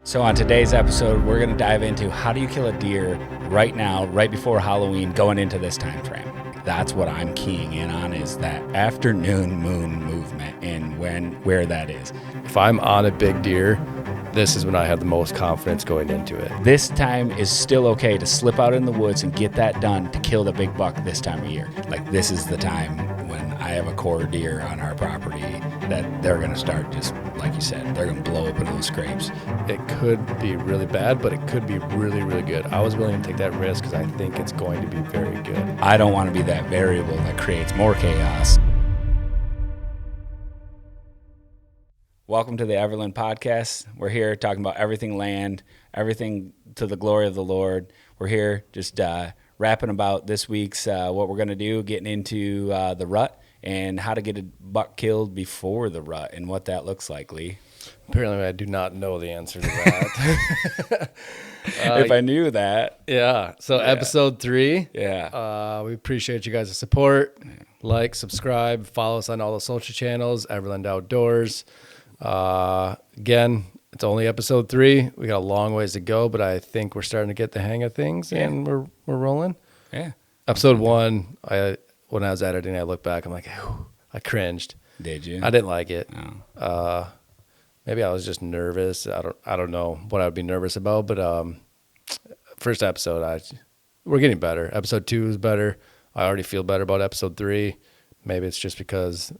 So on today's episode, we're going to dive into how do you kill a deer right now, right before Halloween, going into this time frame. That's what I'm keying in on, is that afternoon moon movement and where that is. If I'm on a big deer, this is when I have the most confidence going into it. This time is still okay to slip out in the woods and get that done to kill the big buck this time of year. Like, this is the time when I have a core deer on our property that they're going to start, just like you said, they're going to blow open those scrapes. It could be really bad, but it could be really, really good. I was willing to take that risk because I think it's going to be very good. I don't want to be that variable that creates more chaos. Welcome to the Everland Podcast. We're here talking about everything land, everything to the glory of the Lord. We're here just rapping about this week's what we're going to do, getting into the rut and how to get a buck killed before the rut and what that looks like, Lee. Apparently, I do not know the answer to that. If I knew that. Yeah. So episode 3. Yeah. We appreciate you guys' support. Like, subscribe, follow us on all the social channels, Everland Outdoors. Again, it's only episode 3. We got a long ways to go, but I think we're starting to get the hang of things, and we're rolling. Yeah. Episode 1, when I was editing, I looked back, I'm like, I cringed. Did you? I didn't like it. Oh. Maybe I was just nervous. I don't know what I would be nervous about, but first episode, we're getting better. Episode 2 is better. I already feel better about episode 3. Maybe it's just because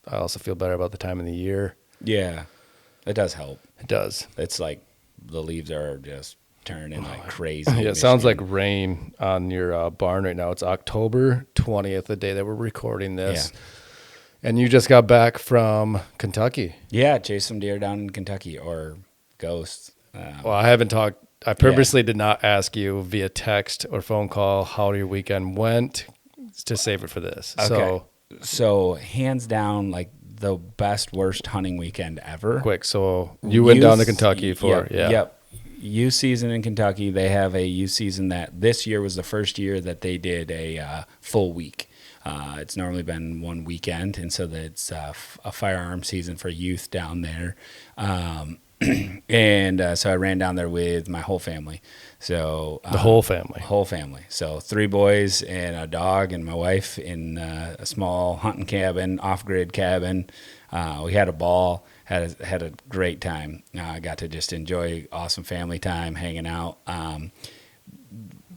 I also feel better about the time of the year. Yeah. It does help. It does. It's like the leaves are just turning like crazy. Yeah, it sounds like rain on your barn right now. It's October 20th, the day that we're recording this. Yeah. And you just got back from Kentucky. Yeah, chased some deer down in Kentucky, or ghosts. Well, I haven't talked. I purposely did not ask you via text or phone call how your weekend went to save it for this. Okay. So hands down, like the best, worst hunting weekend ever. Quick. So you went down to Kentucky for, Yep. Youth season in Kentucky. They have a youth season that this year was the first year that they did a full week. It's normally been one weekend, and so it's a firearm season for youth down there. And so I ran down there with my whole family. So the whole family. Whole family. So 3 boys and a dog and my wife in a small hunting cabin, off-grid cabin. We had a ball. Had a great time. I got to just enjoy awesome family time, hanging out.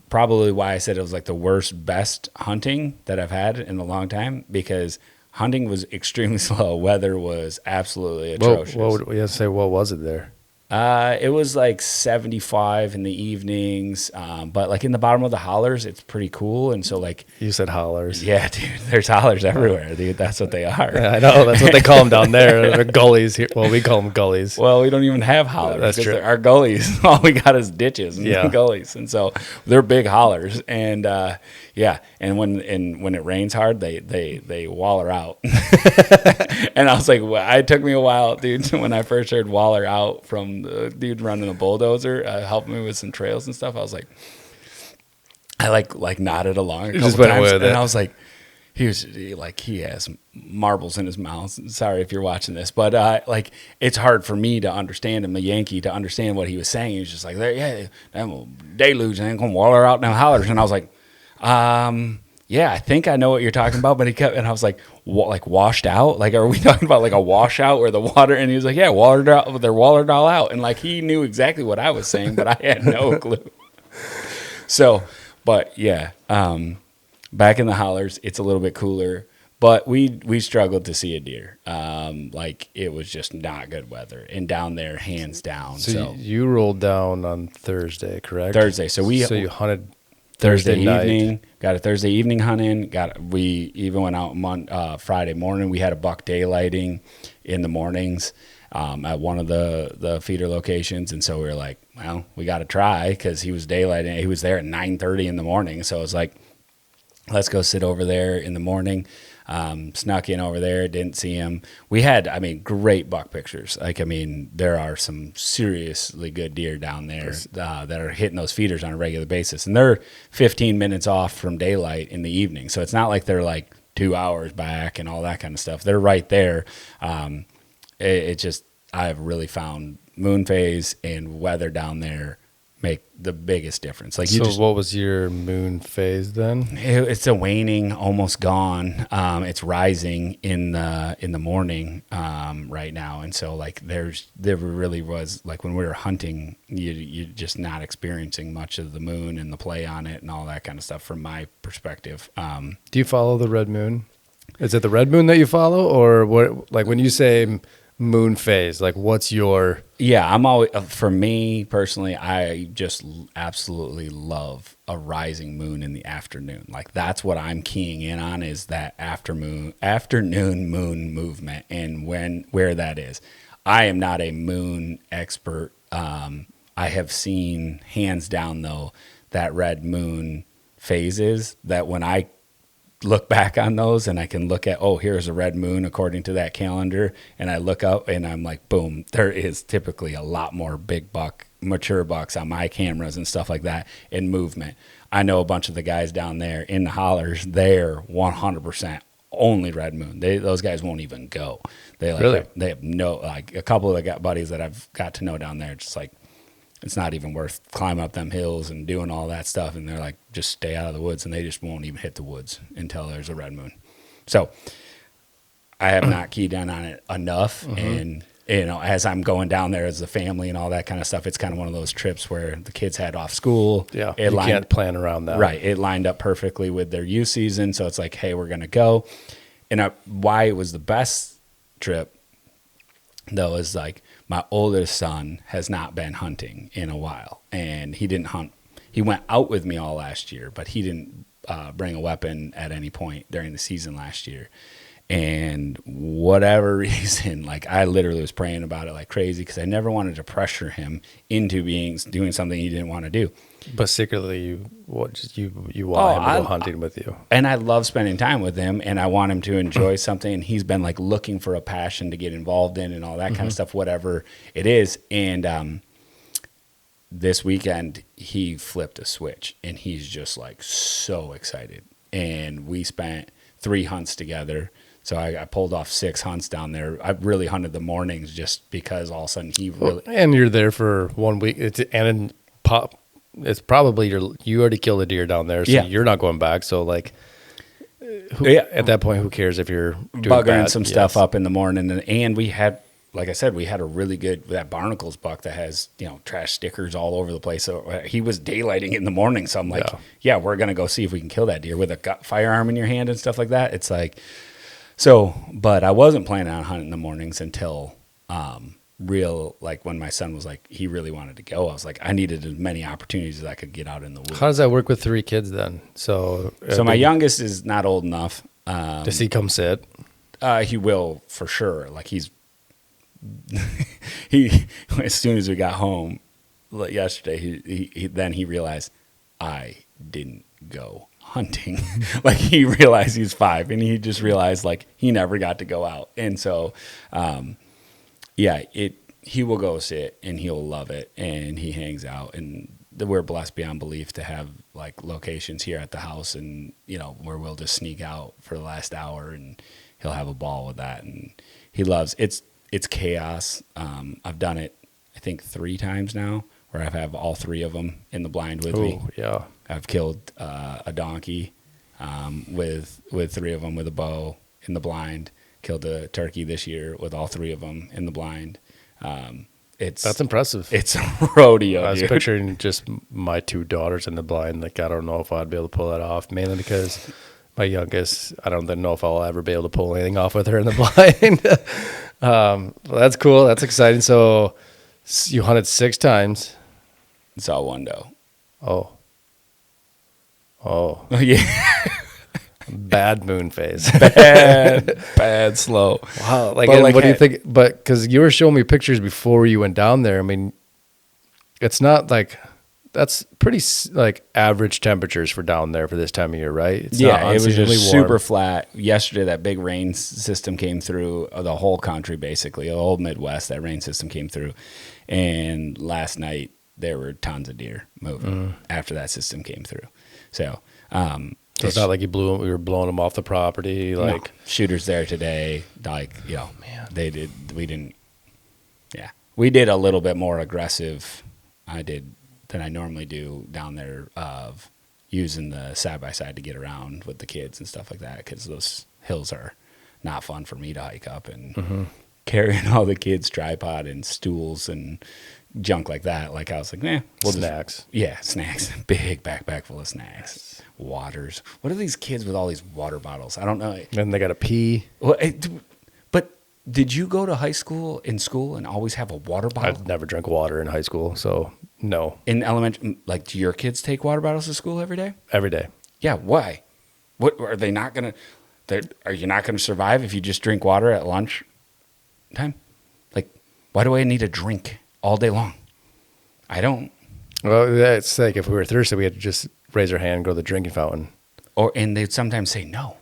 Probably why I said it was like the worst, best hunting that I've had in a long time, because hunting was extremely slow. Weather was absolutely atrocious. What was it there? It was like 75 in the evenings, but like in the bottom of the hollers, it's pretty cool. And so like... You said hollers. Yeah, dude, there's hollers everywhere, dude. That's what they are. Yeah, I know. That's what they call them down there. They're gullies here. Well, we call them gullies. Well, we don't even have hollers. That's true. Our gullies, all we got is ditches and gullies. And so they're big hollers. And and when it rains hard, they waller out. And I was like, it took me a while, dude, when I first heard waller out from the dude running a bulldozer, helping me with some trails and stuff. I was like, I like nodded along a couple times, and I was like, he has marbles in his mouth. Sorry if you're watching this, but like it's hard for me to understand him, a Yankee, to understand what he was saying. He was just like, them deluge ain't gonna waller out now hollers, and I was like, yeah, I think I know what you're talking about, but and I was like, like washed out? Like, are we talking about like a washout where the water? And he was like, yeah, they're wallered all out. And like, he knew exactly what I was saying, but I had no clue. So, but yeah, back in the hollers, it's a little bit cooler, but we struggled to see a deer. Like, it was just not good weather, and down there, hands down. So you rolled down on Thursday, correct? Thursday. So you hunted Thursday evening, night. got a Thursday evening hunt in. We even went out Friday morning. We had a buck daylighting in the mornings at one of the feeder locations, and so we were like, well, we got to try, because he was daylighting. He was there at 9:30 in the morning, so it was like, let's go sit over there in the morning. Snuck in over there, didn't see him. We had, great buck pictures. There are some seriously good deer down there that are hitting those feeders on a regular basis. And they're 15 minutes off from daylight in the evening. So it's not like they're like 2 hours back and all that kind of stuff. They're right there. It just, I've really found moon phase and weather down there make the biggest difference. Like what was your moon phase then? It's a waning, almost gone. It's rising in the morning right now, and so like there really was, like when we were hunting, you're just not experiencing much of the moon and the play on it and all that kind of stuff from my perspective. Do you follow the red moon? Is it the red moon that you follow, or what? Like when you say moon phase, like what's your? Yeah, I'm always, for me personally, I just absolutely love a rising moon in the afternoon. Like that's what I'm keying in on, is that afternoon moon movement and where that is. I am not a moon expert. I have seen hands down though that red moon phases, that when I look back on those and I can look at, oh, here's a red moon according to that calendar, and I look up and I'm like, boom, there is typically a lot more big buck, mature bucks on my cameras and stuff like that in movement. I know a bunch of the guys down there in the hollers, they're 100% only red moon. Those guys won't even go. Really? They have no, like a couple of the buddies that I've got to know down there, just like, it's not even worth climbing up them hills and doing all that stuff. And they're like, just stay out of the woods. And they just won't even hit the woods until there's a red moon. So I have not keyed in on it enough. Mm-hmm. And, as I'm going down there as a family and all that kind of stuff, it's kind of one of those trips where the kids had off school. Yeah, you can't plan around that. Right. It lined up perfectly with their youth season. So it's like, hey, we're going to go. And why it was the best trip, though, is like, my oldest son has not been hunting in a while, and he didn't hunt. He went out with me all last year, but he didn't bring a weapon at any point during the season last year. And whatever reason, like I literally was praying about it like crazy, because I never wanted to pressure him into doing something he didn't want to do. But secretly, you want him to go hunting with you. And I love spending time with him, and I want him to enjoy something. And he's been like looking for a passion to get involved in and all that kind of stuff, whatever it is. And this weekend, he flipped a switch, and he's just like so excited. And we spent 3 hunts together. So I pulled off 6 hunts down there. I really hunted the mornings just because all of a sudden he really. And you're there for 1 week. It's probably you already killed a deer down there, so you're not going back. So like, at that point, who cares if you're doing buggering some stuff up in the morning? And we had, like I said, we had a really good, that Barnacles buck that has trash stickers all over the place. So he was daylighting in the morning. So I'm like, yeah, we're gonna go see if we can kill that deer with a firearm in your hand and stuff like that. It's like, so, but I wasn't planning on hunting in the mornings until like when my son was like, he really wanted to go. I was like, I needed as many opportunities as I could get out in the woods. How does that work with 3 kids then? So my youngest is not old enough. Does he come sit? He will for sure. Like he as soon as we got home yesterday, he realized I didn't go hunting. Like he realized he's 5, and he just realized like he never got to go out. And so, he will go sit and he'll love it, and he hangs out, and we're blessed beyond belief to have like locations here at the house, and where we'll just sneak out for the last hour, and he'll have a ball with that. And he loves it's chaos. I've done it I think 3 times now, where I've had all 3 of them in the blind with me. Yeah. I've killed a donkey with 3 of them with a bow in the blind. Killed a turkey this year with all 3 of them in the blind. That's impressive. It's a rodeo. I was dude. picturing just my 2 daughters in the blind. Like I don't know if I'd be able to pull that off, mainly because my youngest, I don't know if I'll ever be able to pull anything off with her in the blind. Well, that's cool. That's exciting. So you hunted 6 times. Saw 1 doe. Oh. Yeah. Bad moon phase. bad slow. Wow. What do you think? But because you were showing me pictures before you went down there. I mean, it's not like, that's pretty like average temperatures for down there for this time of year, right? It's it was just super flat. Yesterday, that big rain system came through the whole country, basically, the whole Midwest. That rain system came through, and last night there were tons of deer moving after that system came through. So it's not like we were blowing them off the property. Like no, shooters there today, like man, we didn't. Yeah, we did a little bit more aggressive. Than I normally do down there of using the side by side to get around with the kids and stuff like that, because those hills are not fun for me to hike up, and carrying all the kids' tripod and stools and junk like that. Like I was like, Snacks. Snacks. Big backpack full of snacks, waters. What are these kids with all these water bottles? I don't know. And they got to pee. Well, but did you go to high school and always have a water bottle? I never drank water in high school, so no. In elementary, like, do your kids take water bottles to school every day? Every day. Yeah, why? What are they not gonna? Are you not gonna survive if you just drink water at lunch time? Like, why do I need a drink all day long? I don't. Well, it's like if we were thirsty, we had to just raise our hand and go to the drinking fountain. And they'd sometimes say no.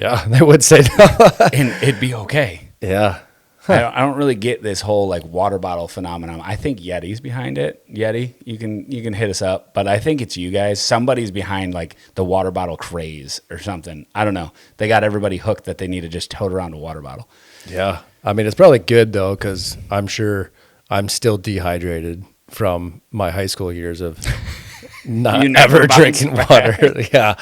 Yeah, they would say no. And it'd be okay. Yeah. I don't really get this whole like water bottle phenomenon. I think Yeti's behind it. Yeti, you can hit us up, but I think it's you guys. Somebody's behind like the water bottle craze or something. I don't know. They got everybody hooked that they need to just tote around a water bottle. Yeah. I mean, it's probably good though, because I'm sure I'm still dehydrated from my high school years of not ever drinking water. Yeah.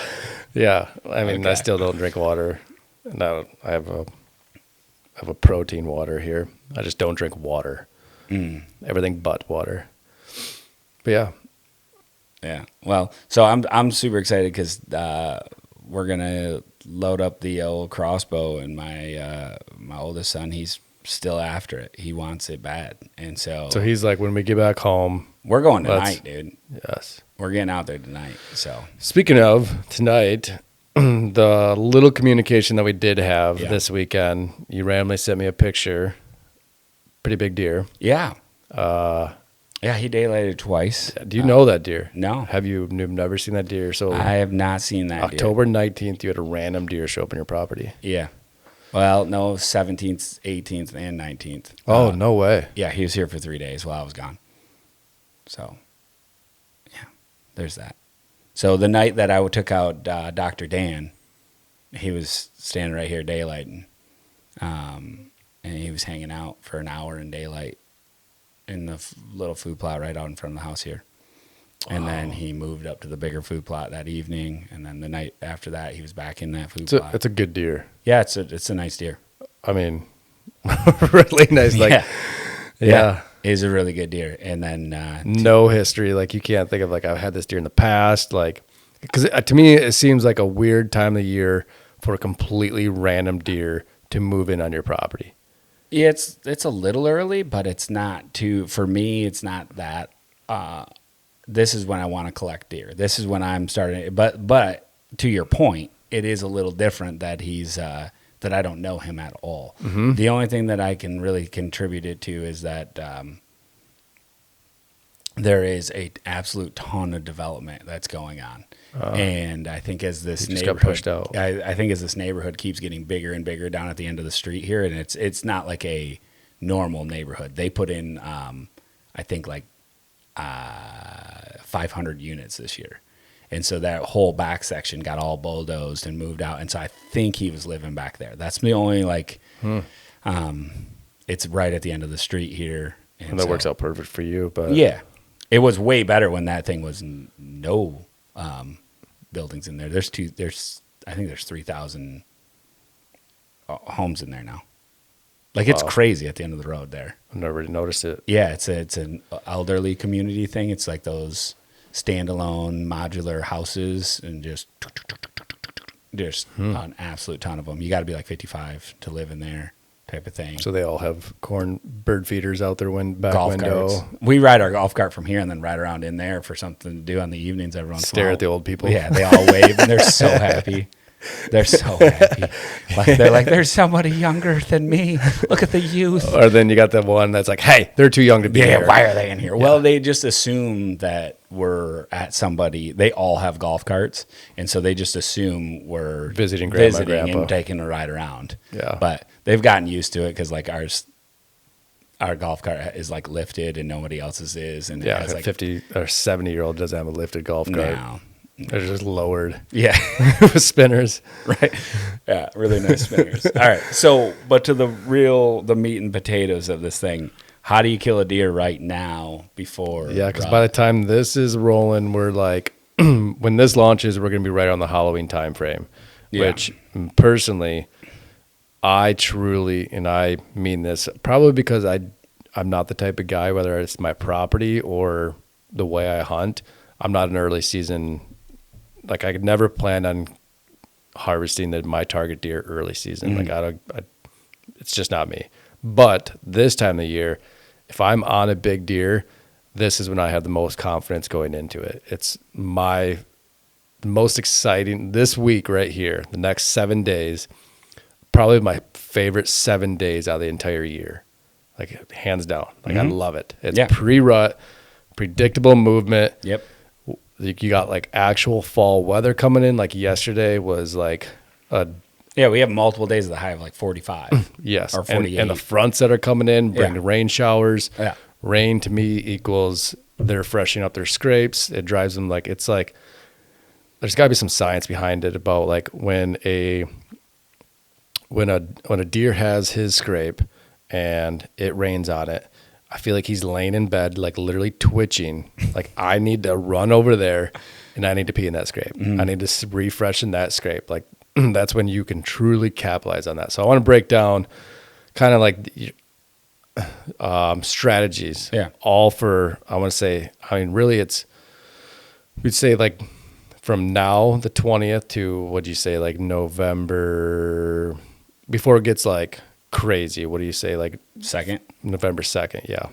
Yeah. I mean, okay. I still don't drink water. No, I have a protein water here. I just don't drink water. Everything but water. But yeah. Yeah. Well, so I'm super excited because we're gonna load up the old crossbow, and my oldest son, he's still after it. He wants it bad, and so he's like, when we get back home, we're going tonight, dude. Yes, we're getting out there tonight. So speaking of tonight. The little communication that we did have this weekend, you randomly sent me a picture. Pretty big deer. Yeah. Yeah, he daylighted twice. Do you know that deer? No. You've never seen that deer? So I have not seen that October 19th, you had a random deer show up on your property. Yeah. Well, no, 17th, 18th, and 19th. Oh, no way. Yeah, he was here for 3 days while I was gone. So, yeah, there's that. So the night that I took out Dr. Dan, he was standing right here daylighting, and he was hanging out for an hour in daylight in the little food plot right out in front of the house here. And then he moved up to the bigger food plot that evening, and then the night after that, he was back in that food plot. It's a good deer. Yeah, it's a nice deer. I mean, really nice. Like, yeah. Is a really good deer. And then no history. Like, you can't think of like, I've had this deer in the past. Like, because to me, it seems like a weird time of the year for a completely random deer to move in on your property. Yeah, it's a little early, but it's not too. For me, it's not that. This is when I want to collect deer. This is when I'm starting. But to your point, it is a little different that he's that I don't know him at all. Mm-hmm. The only thing that I can really contribute it to is that there is a absolute ton of development that's going on. And I think as this neighborhood got pushed out. I think as this neighborhood keeps getting bigger and bigger down at the end of the street here, and it's not like a normal neighborhood. They put in I think like 500 units this year. And so that whole back section got all bulldozed and moved out. And so I think he was living back there. That's the only it's right at the end of the street here. And that works out perfect for you. But yeah, it was way better when that thing was no buildings in there. I think there's 3,000 homes in there now. Like, it's crazy at the end of the road there. I've never really noticed it. Yeah, it's an elderly community thing. It's like those standalone modular houses, and just an absolute ton of them. You got to be like 55 to live in there, type of thing. So they all have bird feeders out their back golf window. Carts. We ride our golf cart from here and then ride around in there for something to do on the evenings. Everyone stare at the old people. Yeah, they all wave and they're so happy. They're so happy. They're like, there's somebody younger than me. Look at the youth. Or then you got the one that's like, hey, they're too young to be here. Yeah, why are they in here? Yeah. Well, they just assume that we're at somebody. They all have golf carts, and so they just assume we're visiting grandma, grandpa, and taking a ride around. Yeah. But they've gotten used to it because like our golf cart is like lifted and nobody else's is. And yeah, it has a like 50 or 70-year-old doesn't have a lifted golf cart. No. They're just lowered. Yeah. With spinners. Right. Yeah, really nice spinners. All right. So, but to the meat and potatoes of this thing, how do you kill a deer right now before? Yeah, because by the time this is rolling, we're like, when this launches, we're going to be right on the Halloween time frame, which personally, I truly, and I mean this, probably because I'm not the type of guy, whether it's my property or the way I hunt, I'm not an early season. Like I could never plan on harvesting my target deer early season. Like it's just not me. But this time of year, if I'm on a big deer, this is when I have the most confidence going into it. It's my most exciting this week right here, the next 7 days, probably my favorite 7 days out of the entire year. Like hands down. Like I love it. It's pre-rut, predictable movement. Yep. You got like actual fall weather coming in. Like yesterday was like we have multiple days of the high of like 45. Yes. Or 48. And the fronts that are coming in bring rain showers. Yeah. Rain to me equals they're freshening up their scrapes. It drives them like, it's like, there's got to be some science behind it about like when a deer has his scrape and it rains on it, I feel like he's laying in bed, like literally twitching. Like I need to run over there and I need to pee in that scrape. I need to refresh in that scrape. Like that's when you can truly capitalize on that. So I want to break down kind of like strategies. Yeah. All for, I want to say, I mean, really we'd say like from now, the 20th to, what'd you say, like November, before it gets like crazy. What do you say? Like November 2nd. Yeah.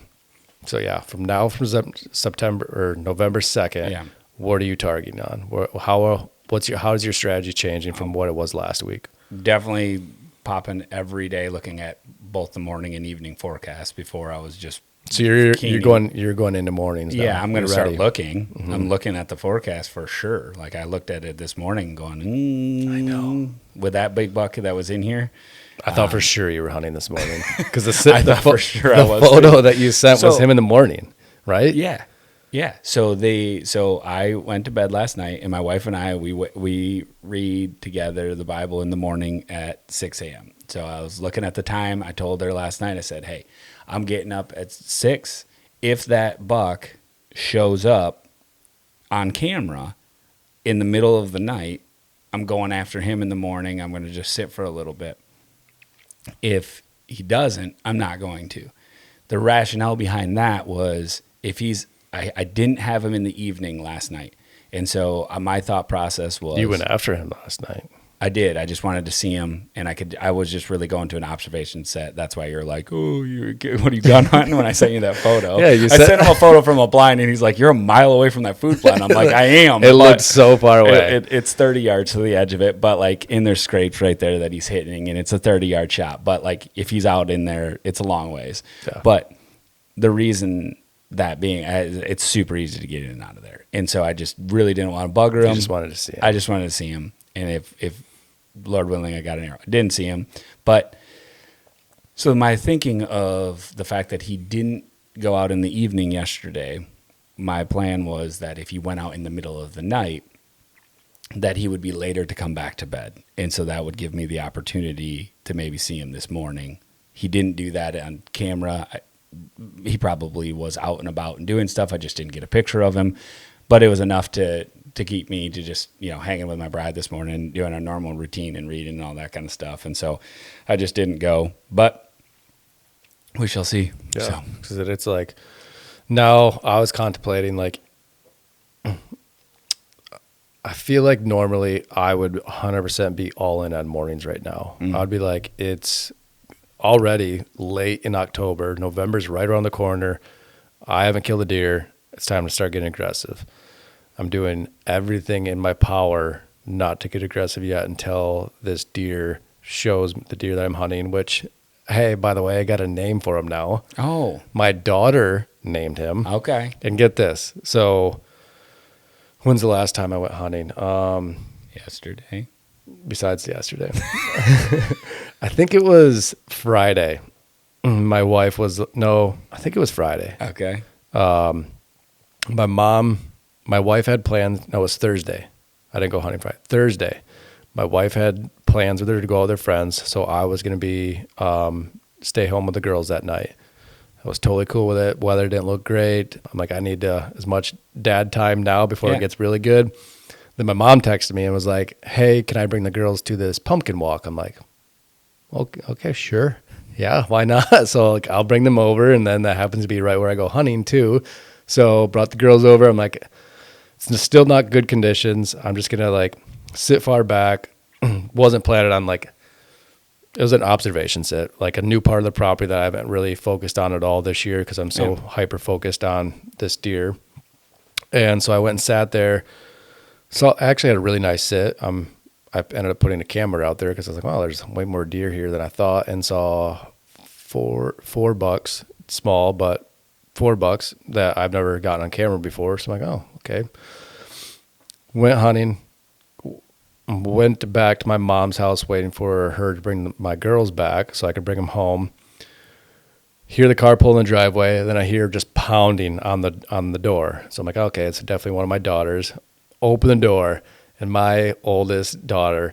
So yeah, from now, from September or November 2nd, what are you targeting on? How's your strategy changing from what it was last week? Definitely popping every day, looking at both the morning and evening forecast. Before I was just so you're going into mornings now. Yeah, I'm going to start looking. I'm looking at the forecast for sure. Like I looked at it this morning going, I know. With that big buck that was in here. I thought for sure you were hunting this morning because the photo that you sent was him in the morning, right? Yeah. Yeah. So I went to bed last night, and my wife and I we read together the Bible in the morning at 6 a.m. So I was looking at the time. I told her last night. I said, "Hey, I'm getting up at 6. If that buck shows up on camera in the middle of the night, I'm going after him in the morning. I'm going to just sit for a little bit. If he doesn't, I'm not going to." The rationale behind that was I didn't have him in the evening last night. And so my thought process was... You went after him last night. I did. I just wanted to see him, and I was just really going to an observation set. That's why you're like, "Oh, what are you gun hunting?" when I sent you that photo. Yeah, I sent him a photo from a blind, and he's like, "You're a mile away from that food plot." I'm like, "I am." It looked so far away. It's 30 yards to the edge of it, but like in there's scrapes right there that he's hitting, and it's a 30-yard shot. But like if he's out in there, it's a long ways. Yeah. But the reason that being, it's super easy to get in and out of there, and so I just really didn't want to bugger him. You just wanted to see him. I just wanted to see him, and if Lord willing, I got an arrow. I didn't see him. But so my thinking of the fact that he didn't go out in the evening yesterday, my plan was that if he went out in the middle of the night, that he would be later to come back to bed. And so that would give me the opportunity to maybe see him this morning. He didn't do that on camera. He probably was out and about and doing stuff. I just didn't get a picture of him. But it was enough to keep me to just, hanging with my bride this morning, doing our normal routine and reading and all that kind of stuff. And so I just didn't go, but we shall see. Yeah, because it's like, now I was contemplating, like, I feel like normally I would 100% be all in on mornings right now. I'd be like, it's already late in October. November's right around the corner. I haven't killed a deer. It's time to start getting aggressive. I'm doing everything in my power not to get aggressive yet until this deer shows the deer that I'm hunting, which, hey, by the way, I got a name for him now. Oh. My daughter named him. Okay. And get this. So when's the last time I went hunting? Yesterday. Besides yesterday. I think it was Friday. My wife was, I think it was Friday. Okay. My wife had plans. No, it was Thursday. I didn't go hunting Friday. Thursday. My wife had plans with her to go out with her friends, so I was going to be stay home with the girls that night. I was totally cool with it. Weather didn't look great. I'm like, I need as much dad time now before it gets really good. Then my mom texted me and was like, hey, can I bring the girls to this pumpkin walk? I'm like, okay, sure. Yeah, why not? So like, I'll bring them over. And then that happens to be right where I go hunting too. So brought the girls over. I'm like, it's still not good conditions. I'm just going to like sit far back. Wasn't planning on like, it was an observation sit, like a new part of the property that I haven't really focused on at all this year because I'm so hyper focused on this deer. And so I went and sat there. So I actually had a really nice sit. I ended up putting a camera out there because I was like, wow, there's way more deer here than I thought, and saw four bucks, small, but 4 bucks that I've never gotten on camera before. So I'm like, oh, okay. Went hunting. Went back to my mom's house waiting for her to bring my girls back so I could bring them home. Hear the car pull in the driveway, and then I hear just pounding on the door. So I'm like, okay, it's definitely one of my daughters. Open the door, and my oldest daughter,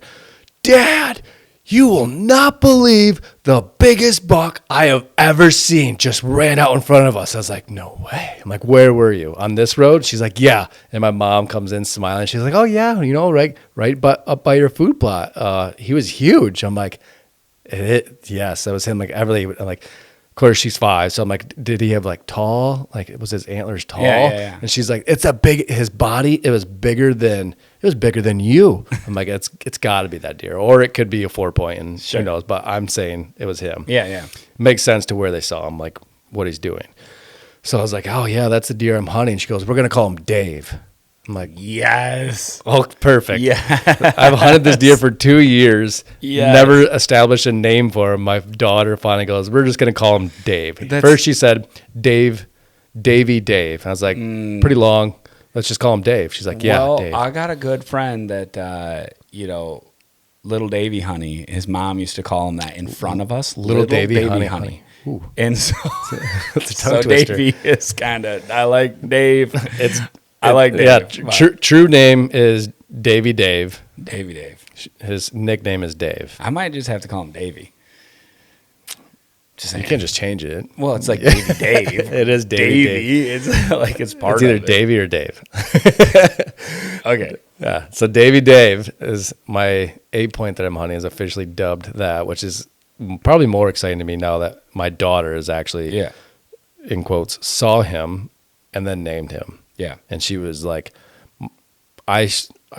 Dad, you will not believe the biggest buck I have ever seen just ran out in front of us. I was like, no way. I'm like, where were you? On this road? She's like, yeah. And my mom comes in smiling. She's like, oh, yeah, right up by your food plot. He was huge. I'm like, yes, that was him. Like, I'm like, of course, she's 5. So I'm like, did he have like tall? Like, was his antlers tall? Yeah. And she's like, his body, it was bigger than you. I'm like, it's got to be that deer. Or it could be a 4-point, and who knows. But I'm saying it was him. Yeah. Makes sense to where they saw him, like what he's doing. So I was like, oh, yeah, that's the deer I'm hunting. She goes, we're going to call him Dave. I'm like, yes. Oh, perfect. Yeah. I've hunted this deer for 2 years. Yes. Never established a name for him. My daughter finally goes, we're just going to call him Dave. First she said, Davy Dave. I was like, pretty long. Let's just call him Dave. She's like, yeah, well, Dave. I got a good friend that, Little Davy Honey, his mom used to call him that in front of us. Little Davy Honey. Ooh. And so, it's a tongue twister. Davy is kind of, I like Dave. I like Dave. Yeah, true name is Davy Dave. Davy Dave. His nickname is Dave. I might just have to call him Davy. You can't just change it. Well, it's like Davy Dave. It is Davy Dave. It's like it's part of it. It's either Davy or Dave. Okay. Yeah. So Davy Dave is my 8-point that I'm hunting, is officially dubbed that, which is probably more exciting to me now that my daughter is actually, in quotes, saw him and then named him. Yeah. And she was like, I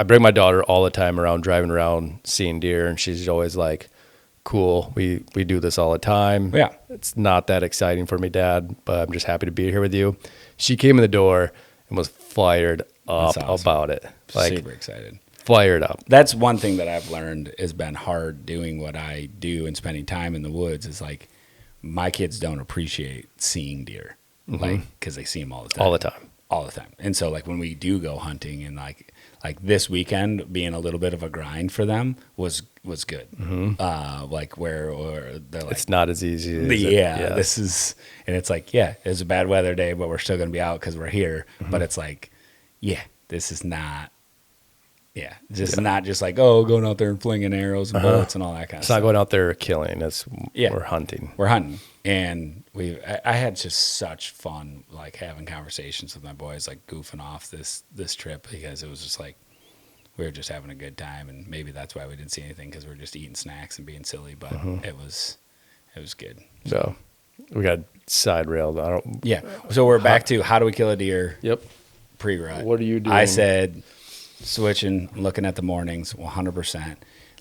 bring my daughter all the time around, driving around, seeing deer, and she's always like, cool, we do this all the time. Yeah. It's not that exciting for me, Dad, but I'm just happy to be here with you. She came in the door and was fired up about it. Like, super excited. Fired up. That's one thing that I've learned has been hard doing what I do and spending time in the woods is like my kids don't appreciate seeing deer, like, because they see them all the time. And so like when we do go hunting and like this weekend being a little bit of a grind for them was good. Like where they're like, it's not as easy as this is, and it's like, it's a bad weather day, but we're still going to be out because we're here. But it's like, this is not, not just like, going out there and flinging arrows and bullets and all that kind of stuff. It's not going out there killing. We're hunting. We're hunting. And I had just such fun, like having conversations with my boys, like goofing off this trip, because it was just like we were just having a good time, and maybe that's why we didn't see anything, because we were just eating snacks and being silly. But it was good. So we got side railed. So we're back to how do we kill a deer? Yep. Pre-rut. What are you doing? I said switching, looking at the mornings, 100%.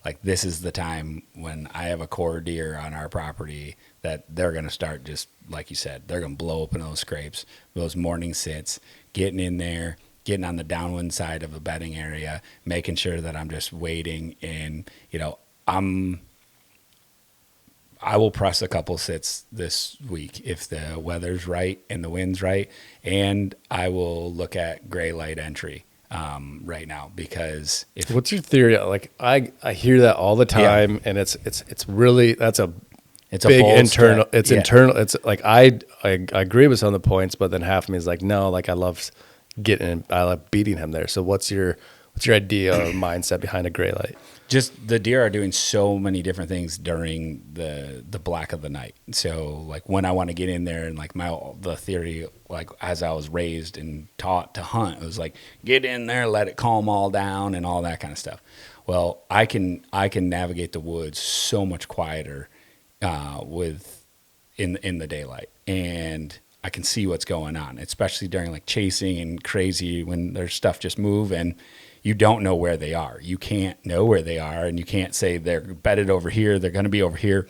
Like this is the time when I have a core deer on our property that they're going to start, just like you said, they're going to blow open those scrapes, those morning sits, getting in there, getting on the downwind side of a bedding area, making sure that I'm just waiting. And, I will press a couple sits this week if the weather's right and the wind's right. And I will look at gray light entry right now, because what's your theory? Like I hear that all the time, and it's really, that's a big internal. Step. It's internal. It's like I agree with some of the points, but then half of me is like, no, like I love beating him there. So what's your What's your idea or mindset behind a gray light? Just the deer are doing so many different things during the black of the night. So like when I want to get in there, and like the theory, like as I was raised and taught to hunt, it was like get in there, let it calm all down and all that kind of stuff. Well, I can navigate the woods so much quieter with in the daylight, and I can see what's going on, especially during like chasing and crazy when there's stuff just move and you don't know where they are. You can't know where they are, and you can't say they're bedded over here, they're going to be over here.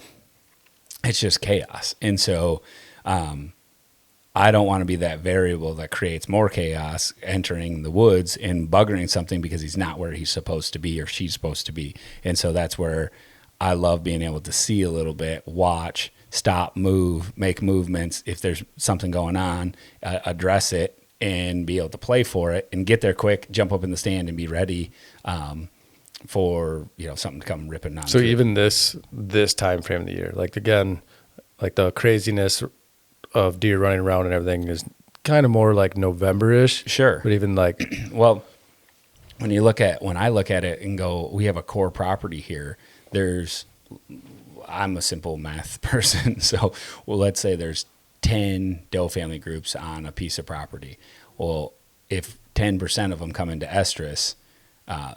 It's just chaos. And so I don't want to be that variable that creates more chaos entering the woods and buggering something because he's not where he's supposed to be or she's supposed to be. And so that's where I love being able to see a little bit, watch, stop, move, make movements. If there's something going on, address it, and be able to play for it and get there quick, jump up in the stand and be ready for, something to come ripping on. So even this time frame of the year, like again, like the craziness of deer running around and everything is kind of more like November-ish. Sure. But even like, well, when I look at it and go, we have a core property here. I'm a simple math person. So, let's say there's 10 doe family groups on a piece of property. Well, if 10% of them come into estrus,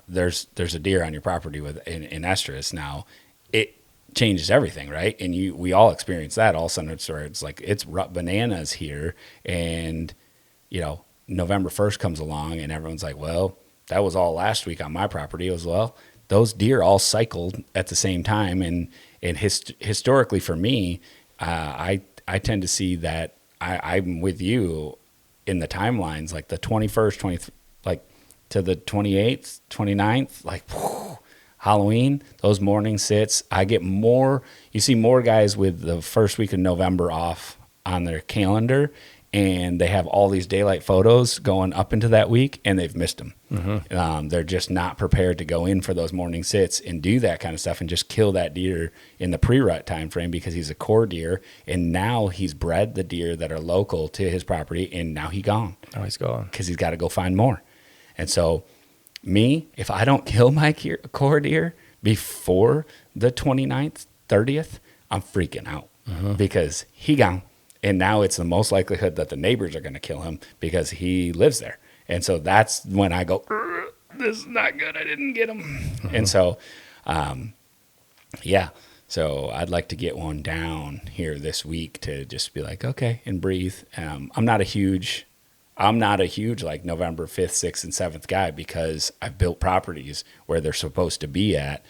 there's a deer on your property in estrus. Now, it changes everything, right? And we all experience that. All of a sudden, it's like it's bananas here, and November 1st comes along, and everyone's like, "Well, that was all last week on my property." It was, well, those deer all cycled at the same time, and historically for me, I tend to see that I'm with you in the timelines, like the 21st, like to the 28th, 29th, like whew, Halloween, those morning sits. You see more guys with the first week of November off on their calendar, and they have all these daylight photos going up into that week, and they've missed them. Mm-hmm. They're just not prepared to go in for those morning sits and do that kind of stuff and just kill that deer in the pre-rut time frame because he's a core deer, and now he's bred the deer that are local to his property, and now he's gone. Oh, he's gone. Because he's got to go find more. And so if I don't kill my core deer before the 29th, 30th, I'm freaking out because he gone. And now it's the most likelihood that the neighbors are going to kill him because he lives there. And so that's when I go, this is not good. I didn't get him. Mm-hmm. And so, so I'd like to get one down here this week to just be like, okay, and breathe. I'm not a huge like November 5th, 6th, and 7th guy because I've built properties where they're supposed to be at.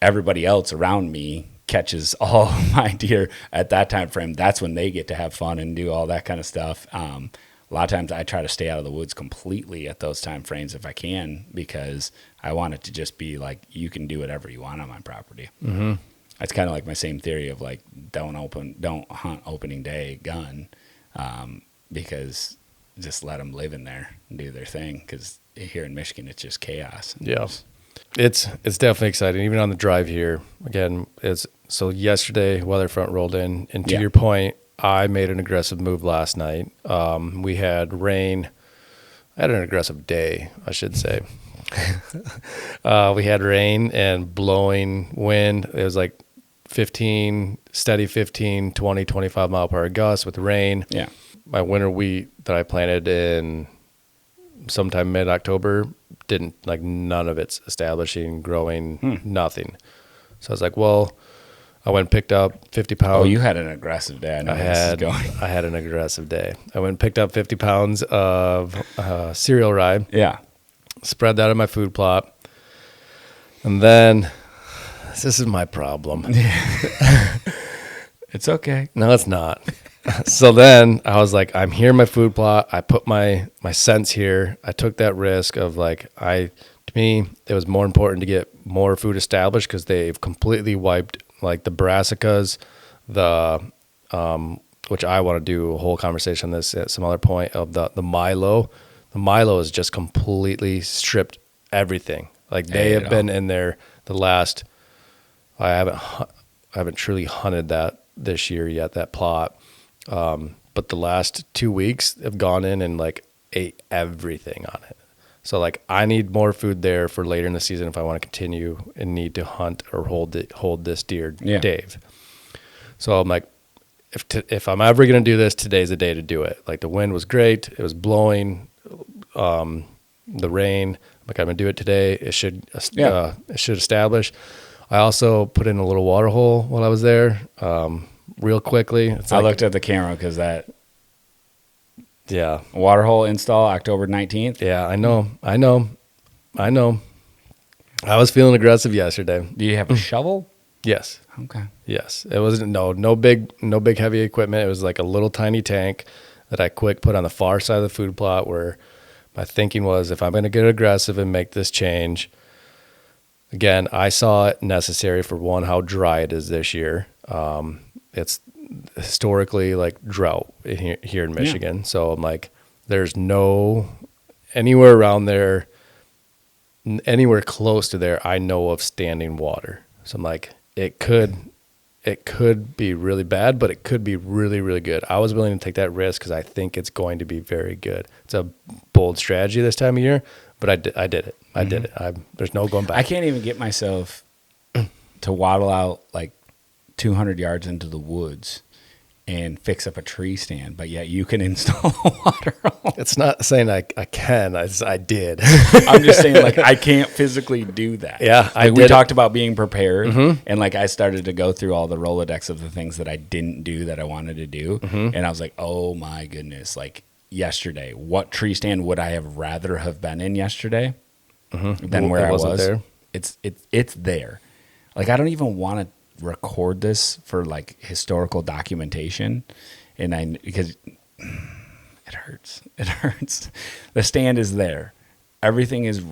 Everybody else around me catches all my deer at that time frame. That's when they get to have fun and do all that kind of stuff. A lot of times I try to stay out of the woods completely at those time frames if I can, because I want it to just be like, you can do whatever you want on my property. Mm-hmm. That's kind of like my same theory of like, don't hunt opening day gun, because just let them live in there and do their thing. Because here in Michigan, it's just chaos. Yeah. It's definitely exciting. Even on the drive here, again, so yesterday weather front rolled in, and to your point, I made an aggressive move last night. We had rain. I had an aggressive day, I should say. We had rain and blowing wind. It was like 15, 20, 25 mile per hour gusts with rain. Yeah. My winter wheat that I planted in sometime mid-October none of it's establishing, growing, nothing. So I was like, well, I went and picked up 50 pounds. Oh, you had an aggressive day. I had an aggressive day. I went and picked up 50 pounds of cereal rye. Yeah. Spread that in my food plot. And then, this is my problem. It's okay. No, it's not. So then I was like, I'm here in my food plot. I put my scents here. I took that risk of to me, it was more important to get more food established because they've completely wiped like the brassicas, which I want to do a whole conversation on this at some other point, of the Milo. The Milo has just completely stripped everything. Like they have been in there the last, I haven't truly hunted that this year yet, that plot. But the last 2 weeks have gone in and ate everything on it. So like I need more food there for later in the season if I want to continue and need to hunt or hold this deer, Dave. So I'm like, if I'm ever going to do this, today's the day to do it. Like the wind was great. It was blowing, the rain. Like I'm going to do it today. It should establish. I also put in a little water hole while I was there, real quickly. I looked at the camera because that Yeah. water hole install October 19th. Yeah, I know. I was feeling aggressive yesterday. Do you have a shovel? Yes. Okay. Yes. It wasn't no big heavy equipment. It was like a little tiny tank that I quick put on the far side of the food plot where my thinking was if I'm going to get aggressive and make this change, again, I saw it necessary for one, how dry it is this year. It's historically like drought here in Michigan. So I'm like, there's no anywhere around there, anywhere close to there, I know of standing water. So I'm like, it could be really bad, but it could be really, really good. I was willing to take that risk because I think it's going to be very good. It's a bold strategy this time of year, but I did it. I did it. There's no going back. I can't even get myself to waddle out like 200 yards into the woods and fix up a tree stand, but yet you can install a water hole. It's not saying I can. I did. I'm just saying, like, I can't physically do that. Yeah, like, we talked about being prepared, and like I started to go through all the Rolodex of the things that I didn't do that I wanted to do, and I was like, oh my goodness, like yesterday, what tree stand would I have rather have been in yesterday than where I was? There. It's there. Like I don't even want to record this for like historical documentation, and because it hurts. The stand is there, everything is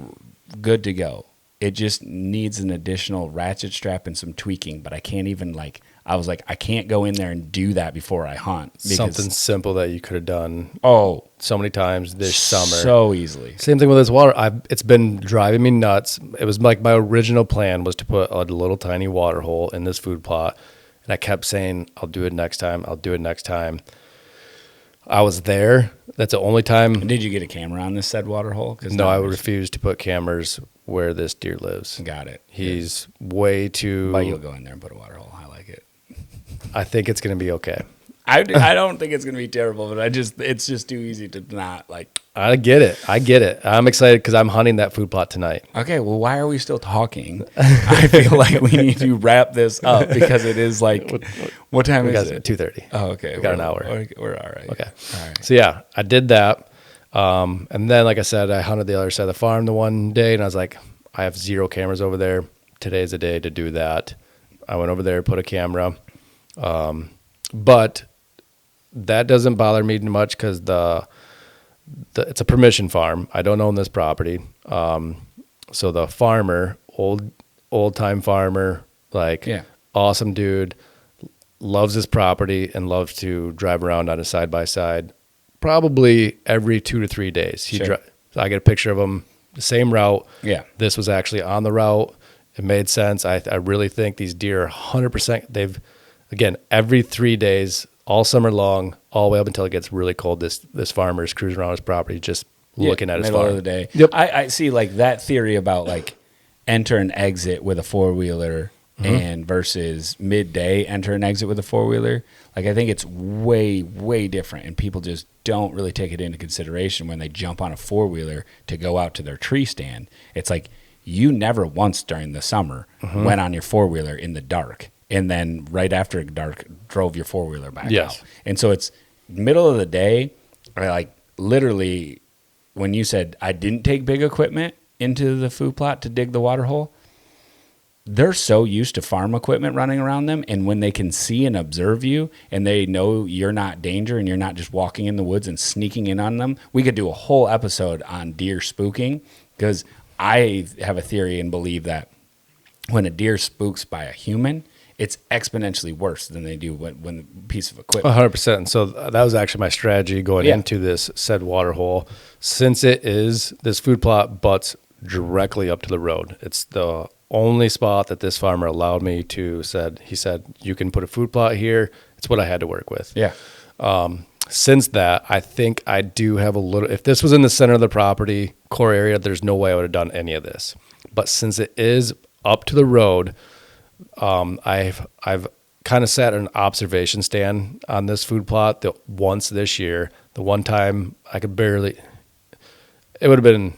good to go. It just needs an additional ratchet strap and some tweaking, but I can't even I was like, I can't go in there and do that before I hunt. Something simple that you could have done so many times this summer. So easily. Same thing with this water. It's been driving me nuts. It was like my original plan was to put a little tiny water hole in this food plot. And I kept saying, I'll do it next time. I was there. That's the only time. And did you get a camera on this said water hole? No, I refuse to put cameras where this deer lives. Got it. He's way too. But you'll go in there and put a water hole. I like it. I think it's going to be okay. I don't think it's going to be terrible, but it's just too easy to not like. I get it. I'm excited because I'm hunting that food plot tonight. Okay, well, why are we still talking? I feel like we need to wrap this up because it is like, what time is it? 2:30. Oh, okay. We got an hour. We're all right. Okay. All right. So yeah, I did that. And then, like I said, I hunted the other side of the farm the one day, and I was like, I have 0 cameras over there. Today's the day to do that. I went over there, put a camera. But that doesn't bother me much because it's a permission farm. I don't own this property. So the farmer, old time farmer, awesome dude, loves his property and loves to drive around on a side by side, probably every 2 to 3 days. I get a picture of him, the same route. Yeah. This was actually on the route. It made sense. I really think these deer are 100%. Again, every 3 days, all summer long, all the way up until it gets really cold, this farmer's cruising around his property, just looking at his farm. Middle of the day. Yep. I see like that theory about like enter and exit with a 4-wheeler and versus midday enter and exit with a 4-wheeler. Like I think it's way, way different, and people just don't really take it into consideration when they jump on a 4-wheeler to go out to their tree stand. It's like you never once during the summer went on your 4-wheeler in the dark. And then right after dark, drove your 4-wheeler back out. And so it's middle of the day. Like literally, when you said I didn't take big equipment into the food plot to dig the water hole, they're so used to farm equipment running around them. And when they can see and observe you and they know you're not danger and you're not just walking in the woods and sneaking in on them, we could do a whole episode on deer spooking, because I have a theory and believe that when a deer spooks by a human, it's exponentially worse than they do when a piece of equipment. 100%. And so that was actually my strategy going into this said water hole. Since this food plot butts directly up to the road. It's the only spot that this farmer allowed me to he said, you can put a food plot here. It's what I had to work with. Yeah. since that, I think I do have a little. If this was in the center of the property, core area, there's no way I would have done any of this. But since it is up to the road, I've kind of sat an observation stand on this food plot once this year. The one time I could barely. It would have been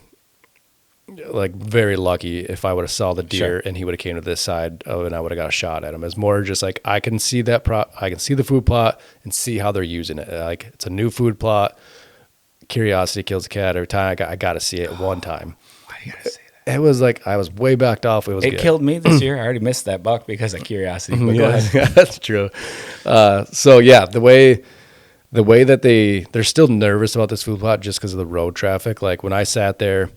like very lucky if I would have saw the deer and he would have came to this side and I would have got a shot at him. It's more just like I can see I can see the food plot and see how they're using it. Like it's a new food plot. Curiosity kills a cat every time. I got to see it one time. Why do you gotta say that? It was like I was way backed off. It killed me this year. I already missed that buck because of curiosity. But go ahead. Yeah, that's true. So yeah, the way that they're still nervous about this food plot just because of the road traffic. Like when I sat there.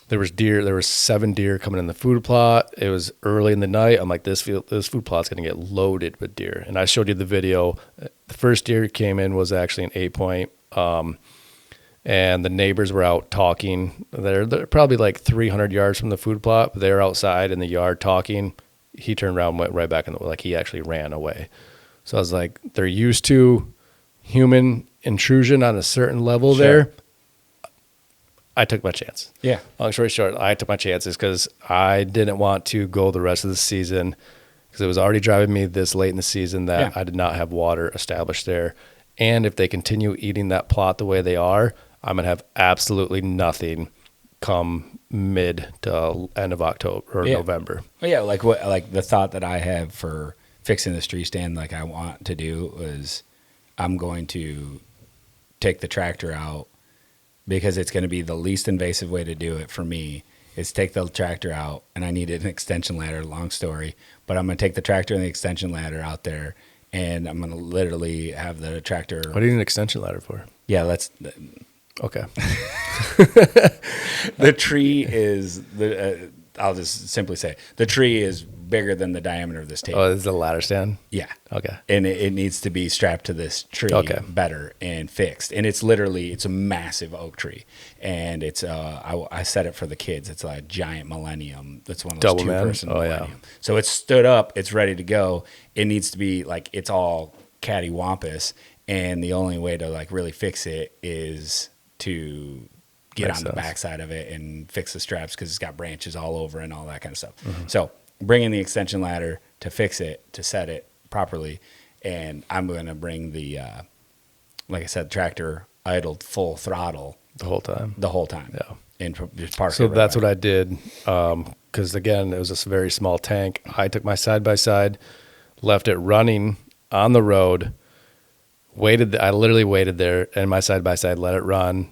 There was 7 deer coming in the food plot. It was early in the night. I'm like, this food plot's going to get loaded with deer. And I showed you the video. The first deer came in was actually an 8-point. And the neighbors were out talking. They're probably like 300 yards from the food plot. But they're outside in the yard talking. He turned around and went right back like he actually ran away. So I was like, they're used to human intrusion on a certain level there. I took my chance. Yeah. Long story short, I took my chances because I didn't want to go the rest of the season because it was already driving me this late in the season that I did not have water established there. And if they continue eating that plot the way they are, I'm going to have absolutely nothing come mid to end of October or November. Well, yeah, like the thought that I have for fixing this tree stand like I want to do is I'm going to take the tractor out because it's going to be the least invasive way to do it for me is take the tractor out, and I needed an extension ladder, long story, but I'm going to take the tractor and the extension ladder out there, and I'm going to literally have the tractor. What do you need an extension ladder for? Yeah, let's. Okay. The tree is, I'll just simply say, the tree is bigger than the diameter of this table. Oh, is it a ladder stand? Yeah. Okay. And it needs to be strapped to this tree better and fixed. And it's a massive oak tree. And it's, I set it for the kids. It's a giant Millennium. That's one of those two-person Millennium. Yeah. So it's stood up. It's ready to go. It needs to be like, it's all cattywampus. And the only way to like really fix it is to get on the backside of it and fix the straps because it's got branches all over and all that kind of stuff. Mm-hmm. So bring in the extension ladder to fix it, to set it properly, and I'm going to bring the, like I said, tractor idled full throttle the whole time. Yeah, and just park. So that's what I did, because again, it was this very small tank. I took my side by side, left it running on the road. I literally waited there, and my side by side let it run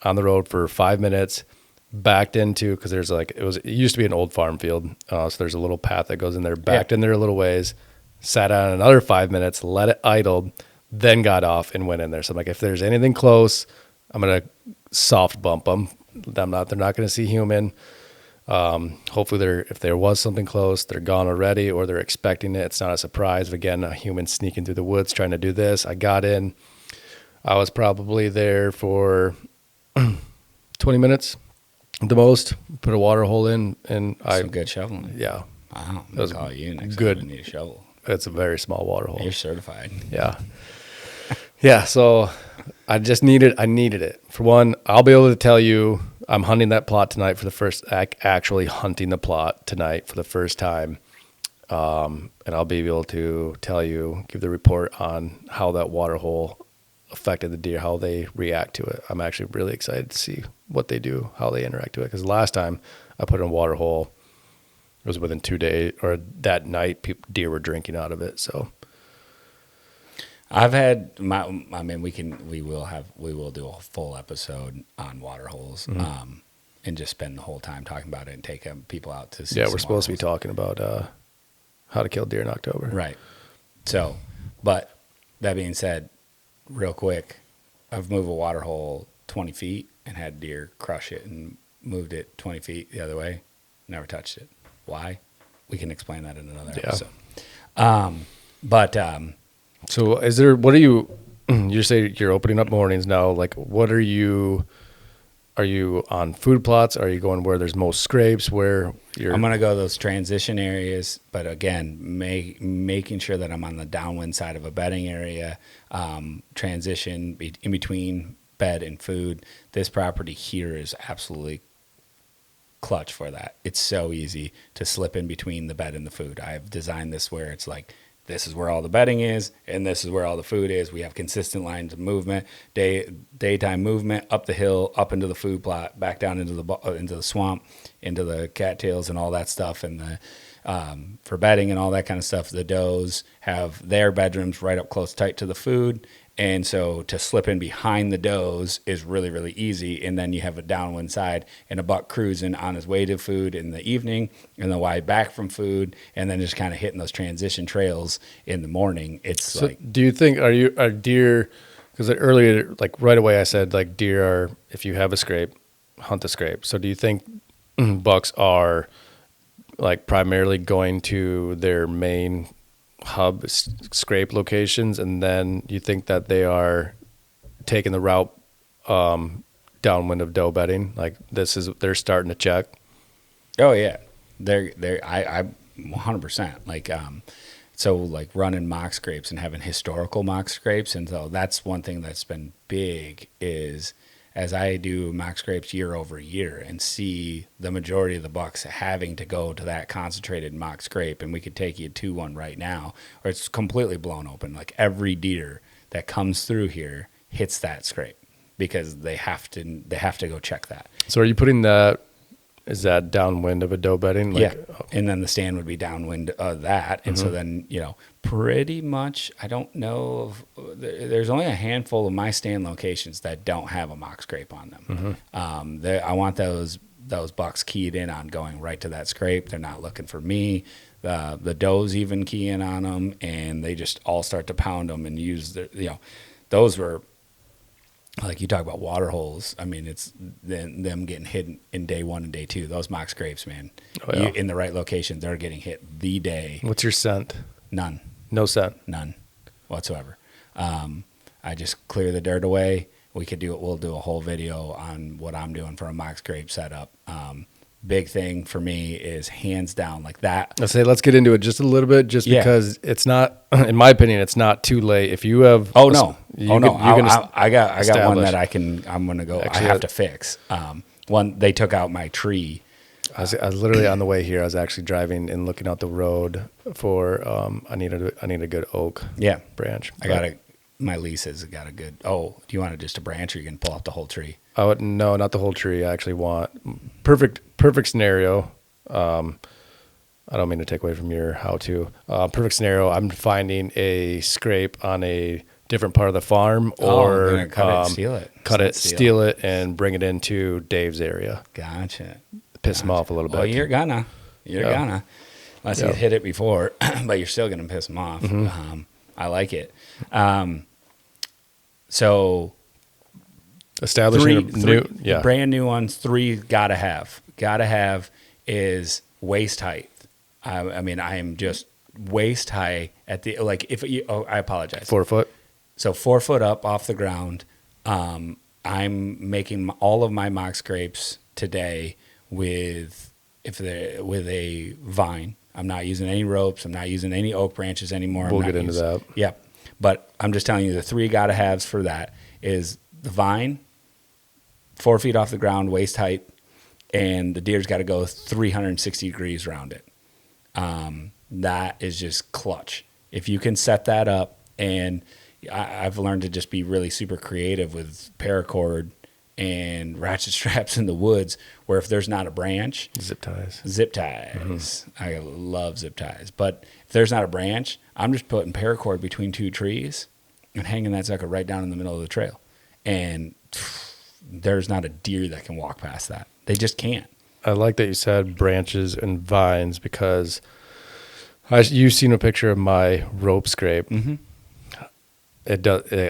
on the road for 5 minutes. Backed into, because it used to be an old farm field, so there's a little path that goes in there. Backed in there a little ways, sat on another 5 minutes, let it idled, then got off and went in there. So I'm like, if there's anything close, I'm gonna soft bump them. They're not gonna see human. Hopefully, if there was something close, they're gone already, or they're expecting it. It's not a surprise. Again, a human sneaking through the woods trying to do this. I got in. I was probably there for 20 minutes. The most, put a water hole in, and some good shoveling. Yeah, wow. I'll call you next good. time I need a shovel. It's a very small water hole. You're certified. Yeah, yeah. So I needed it. For one, I'll be able to tell you I'm hunting that plot tonight for the first. Actually hunting the plot tonight for the first time, and I'll be able to give the report on how that water hole affected the deer, how they react to it. I'm actually really excited to see what they do, how they interact with it. Because last time I put in a water hole, it was within 2 days, or that night, deer were drinking out of it. So I've had we will do a full episode on water holes, and just spend the whole time talking about it and take people out to see. Yeah, we're supposed to be talking about how to kill deer in October. Right. So, but that being said, real quick, I've moved a water hole 20 feet and had deer crush it and moved it 20 feet the other way. Never touched it. Why? We can explain that in another episode. So what are you say you're opening up mornings now? Like, what are you Are you on food plots? Are you going where there's most scrapes? Where you're? I'm gonna go those transition areas, but again, making sure that I'm on the downwind side of a bedding area, transition in between bed and food. This property here is absolutely clutch for that. It's so easy to slip in between the bed and the food. I've designed this where it's like, this is where all the bedding is, and this is where all the food is. We have consistent lines of movement, daytime movement, up the hill, up into the food plot, back down into the swamp, into the cattails and all that stuff, and the for bedding and all that kind of stuff. The does have their bedrooms right up close, tight to the food, and so to slip in behind the does is really, really easy. And then you have a downwind side and a buck cruising on his way to food in the evening and the way back from food, and then just kind of hitting those transition trails in the morning. It's So like, do you think are deer? Because earlier, like right away, I said like deer are, if you have a scrape, hunt the scrape. So do you think bucks are like primarily going to their main hub scrape locations, and then you think that they are taking the route downwind of doe bedding? Like they're starting to check. oh yeah, I 100% like so like running mock scrapes and having historical mock scrapes, and so that's one thing that's been big is as I do mock scrapes year over year and see the majority of the bucks having to go to that concentrated mock scrape, and we could take you to one right now, or it's completely blown open. Like every deer that comes through here hits that scrape because they have to go check that. So are you putting that? Is that downwind of a doe bedding? Like, yeah, and then the stand would be downwind of that, and so then pretty much I don't know there's only a handful of my stand locations that don't have a mock scrape on them. I want those bucks keyed in on going right to that scrape. They're not looking for me. The does even key in on them, and they just all start to pound them and use their those were. Like you talk about water holes, I mean, it's them getting hit in day 1 and day 2. Those mock scrapes, man, in the right location, they're getting hit the day. What's your scent? None. No scent. None whatsoever. I just clear the dirt away. We'll do a whole video on what I'm doing for a mock scrape setup. Big thing for me is hands down like that. I say let's get into it just a little bit, because it's not, in my opinion, it's not too late. If you have, I got one that I'm gonna go. Actually, I have to fix. One, they took out my tree. I was literally on the way here. I was actually driving and looking out the road for. I need a good oak. Branch. My lease has got a good. Oh, do you want just a branch, or you can pull out the whole tree? No, not the whole tree. I actually want perfect scenario. I don't mean to take away from your how-to. Perfect scenario. I'm finding a scrape on a different part of the farm, or cut it, steal it, and bring it into Dave's area. Gotcha. Piss him off a little bit. Well, you're gonna, unless you hit it before, but you're still gonna piss him off. Mm-hmm. I like it. So establishing brand new ones. 3 gotta have is waist height. I mean, I am just waist high at the I apologize. 4 foot. So 4 foot up off the ground. I'm making all of my mock scrapes today with a vine. I'm not using any ropes. I'm not using any oak branches anymore. We'll get into that. Yep. But I'm just telling you the 3 gotta haves for that is the vine, 4 feet off the ground, waist height, and the deer's got to go 360 degrees around it. That is just clutch. If you can set that up, and I've learned to just be really super creative with paracord and ratchet straps in the woods, where if there's not a branch, zip ties. Mm-hmm. I love zip ties. But if there's not a branch, I'm just putting paracord between 2 trees and hanging that sucker right down in the middle of the trail. And there's not a deer that can walk past that. They just can't. I like that you said branches and vines, because you've seen a picture of my rope scrape. Mm-hmm.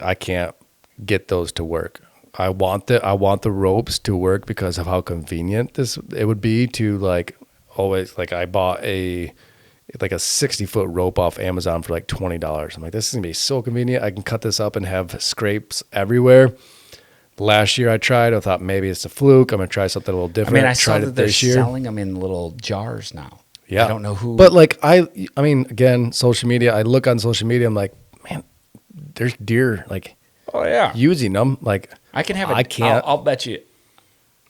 I can't get those to work. I want the ropes to work because of how convenient it would be to always. I bought a 60-foot rope off Amazon for $20. I'm like, this is gonna be so convenient. I can cut this up and have scrapes everywhere. Last year I tried. I thought maybe it's a fluke. I'm gonna try something a little I different. mean, I saw tried that it they're this year. selling them in little jars now. Yeah, I don't know who. But like I mean, again, social media. I look on social media. I'm like, man, there's deer like oh yeah, using them. Like I can have. I can't. I'll bet you.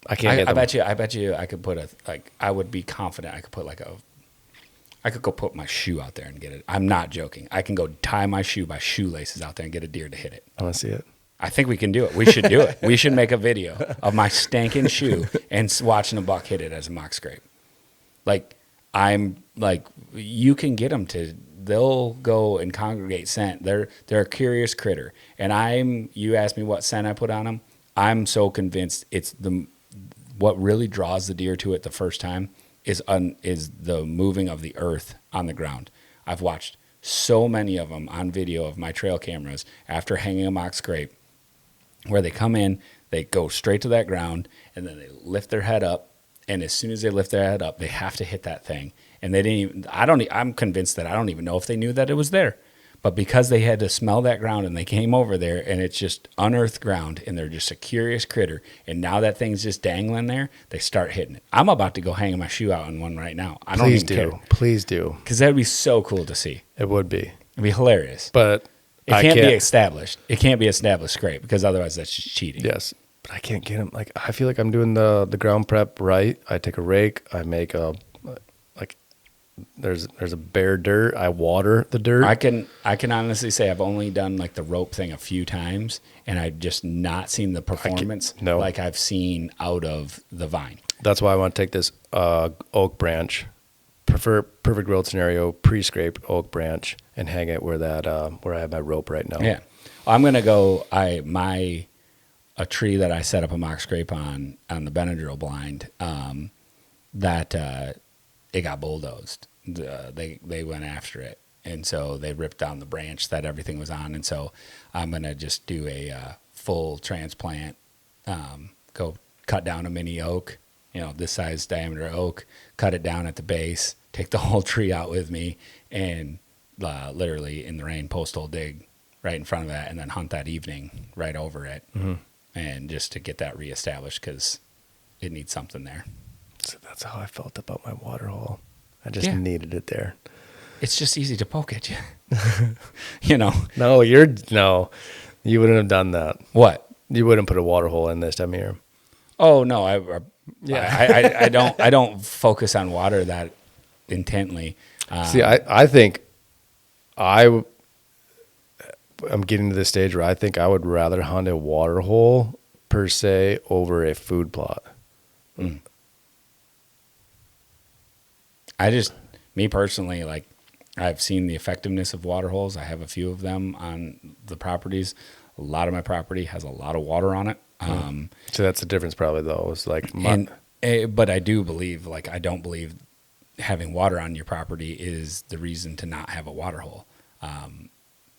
I can't get I them. bet you. I could put a like. I would be confident. I could put like a. I could go put my shoe out there and get it. I'm not joking. I can go tie my shoe by shoelaces out there and get a deer to hit it. I want to see it. I think we can do it. We should do it. We should make a video of my stanking shoe and watching a buck hit it as a mock scrape. Like, I'm like, you can get them to, they'll go and congregate scent. They're a curious critter. And you asked me what scent I put on them. I'm so convinced it's what really draws the deer to it the first time is the moving of the earth on the ground. I've watched so many of them on video of my trail cameras after hanging a mock scrape, where they come in, they go straight to that ground, and then they lift their head up. And as soon as they lift their head up, they have to hit that thing. And they didn't even, I'm convinced that I don't even know if they knew that it was there. But because they had to smell that ground and they came over there and it's just unearthed ground and they're just a curious critter. And now that thing's just dangling there, they start hitting it. I'm about to go hang my shoe out on one right now. I don't even care. Please do. Because that would be so cool to see. It would be. It'd be hilarious. But it can't be established. It can't be established scrape because otherwise that's just cheating. Yes. But I can't get them. Like, I feel like I'm doing the ground prep right. I take a rake. I make there's a bare dirt. I water the dirt. I can honestly say I've only done like the rope thing a few times, and I've just not seen the performance like I've seen out of the vine. That's why I want to take this oak branch, perfect world scenario, pre-scraped oak branch, and hang it where I have my rope right now. Yeah, I'm gonna go. A tree that I set up a mock scrape on the Benadryl blind, it got bulldozed. They went after it, and so they ripped down the branch that everything was on. And so I'm gonna just do a full transplant. Go cut down a mini oak, this size diameter oak. Cut it down at the base. Take the whole tree out with me, and literally in the rain, post hole dig right in front of that, and then hunt that evening right over it, and just to get that reestablished because it needs something there. So that's how I felt about my water hole. I just needed it there. It's just easy to poke at you. No, you wouldn't have done that. What? You wouldn't put a water hole in this time of year. Oh no, I don't focus on water that intently. See, I think I'm getting to the stage where I think I would rather hunt a water hole per se over a food plot. Mm. Me personally, like, I've seen the effectiveness of water holes. I have a few of them on the properties. A lot of my property has a lot of water on it. So that's the difference probably though. It's like, but I do believe, like, I don't believe having water on your property is the reason to not have a water hole.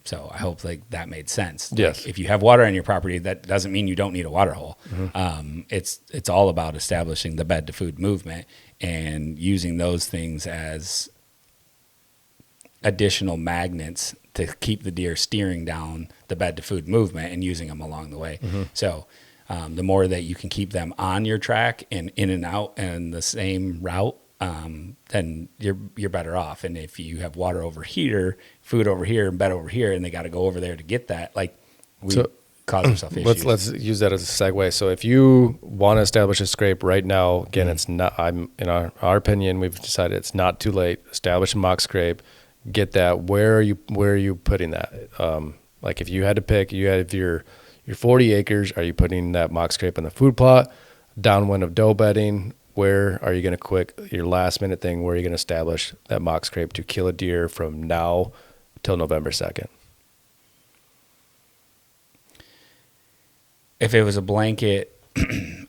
So I hope like that made sense. Yes. Like, if you have water on your property, that doesn't mean you don't need a water hole. Mm-hmm. It's all about establishing the bed to food movement and using those things as additional magnets to keep the deer steering down the bed to food movement and using them along the way. Mm-hmm. So the more that you can keep them on your track and in and out and the same route, then you're better off. And if you have water over here, food over here, and bed over here, and they got to go over there to get that, like cause ourselves issues. Let's use that as a segue. So if you want to establish a scrape right now, again, it's not. In our opinion, we've decided it's not too late. Establish a mock scrape, get that. Where are you putting that? Like if you had to pick, you have your 40 acres. Are you putting that mock scrape on the food plot, downwind of doe bedding? Where are you going to your last minute thing? Where are you going to establish that mock scrape to kill a deer from now till November 2nd? If it was a blanket,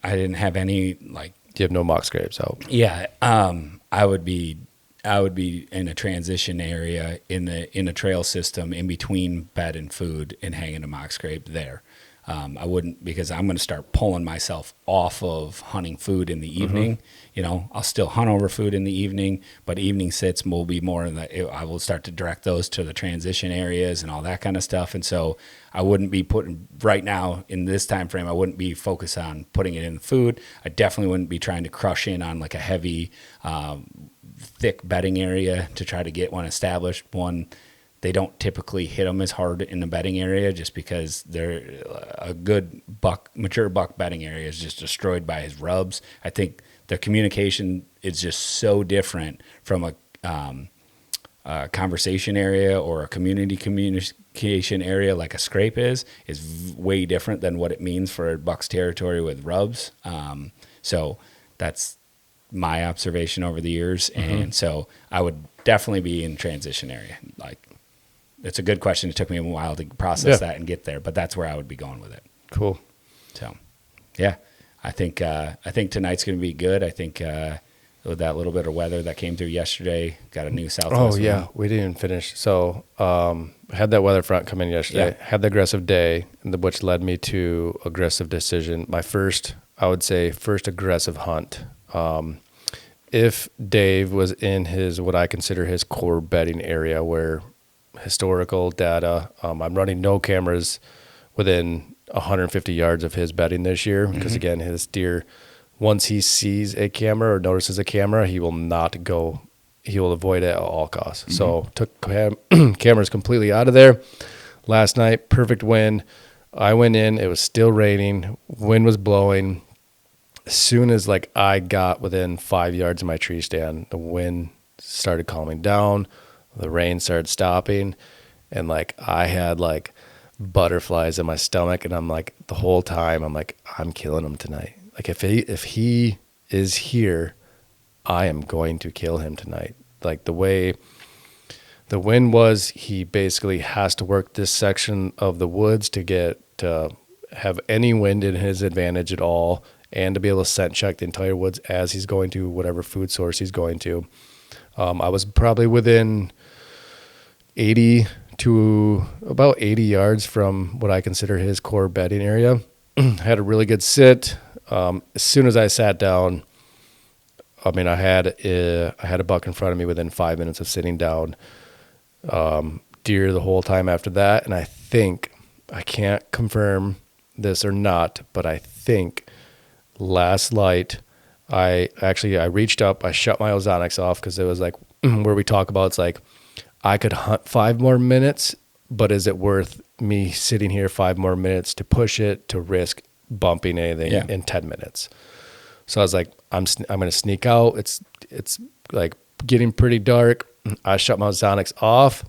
I didn't have any like. You have no mock scrapes out. Yeah, I would be in a transition area in a trail system in between bed and food and hanging a mock scrape there. I wouldn't, because I'm going to start pulling myself off of hunting food in the evening. You know, I'll still hunt over food in the evening, but evening sits will be more in I will start to direct those to the transition areas and all that kind of stuff. And so I wouldn't be putting right now in this time frame, I wouldn't be focused on putting it in food. I definitely wouldn't be trying to crush in on like a heavy, thick bedding area to try to get one established. One, they don't typically hit them as hard in the bedding area just because they're a good mature buck bedding area is just destroyed by his rubs. I think the communication is just so different from a conversation area or a communication area like a scrape is way different than what it means for a buck's territory with rubs. So that's my observation over the years. And so I would definitely be in transition area. Like, it's a good question. It took me a while to process that and get there, but that's where I would be going with it. Cool. So, yeah, I think tonight's going to be good. I think with that little bit of weather that came through yesterday, got a new southwest. Oh yeah, wind. We didn't even finish. So had that weather front come in yesterday. Had the aggressive day, which led me to aggressive decision. My first aggressive hunt. If Dave was in what I consider his core bedding area, where historical data, I'm running no cameras within 150 yards of his bedding this year, because again, his deer, once he sees a camera or notices a camera, he will not go. He will avoid it at all costs. So took cameras completely out of there. Last night, perfect wind. I went in. It was still raining. Wind was blowing. As soon as I got within 5 yards of my tree stand, the wind started calming down. The rain started stopping, and I had butterflies in my stomach, and I'm the whole time I'm killing him tonight. If he is here, I am going to kill him tonight. The way the wind was, he basically has to work this section of the woods to have any wind in his advantage at all, and to be able to scent check the entire woods as he's going to whatever food source he's going to. I was probably within 80 to about 80 yards from what I consider his core bedding area. Had a really good sit. As soon as I sat down, I had a buck in front of me within 5 minutes of sitting down. Deer the whole time after that, and I can't confirm this or not, but I think last light, I reached up, I shut my ozonics off, because it was where we talk about, it's I could hunt 5 more minutes, but is it worth me sitting here 5 more minutes to push it, to risk bumping anything in 10 minutes? So I was I'm going to sneak out. It's getting pretty dark. I shut my ozonics off.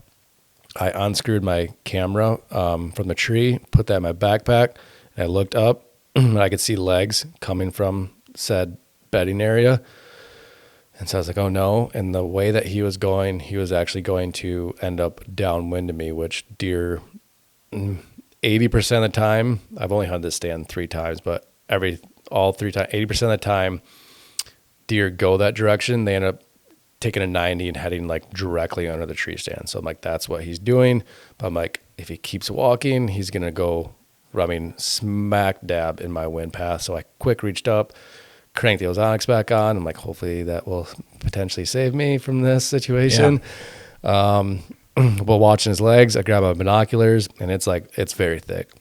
I unscrewed my camera from the tree, put that in my backpack, and I looked up, and I could see legs coming from said bedding area. And so I was oh no. And the way that he was going, he was actually going to end up downwind to me, which deer, 80% of the time, I've only hunted this stand 3 times, but all 3 times, 80% of the time, deer go that direction. They end up taking a 90 and heading directly under the tree stand. So I'm that's what he's doing. But I'm if he keeps walking, he's going to go running smack dab in my wind path. So I reached up, cranked the ozonics back on. I'm hopefully that will potentially save me from this situation. While watching his legs, I grab my binoculars, and it's very thick.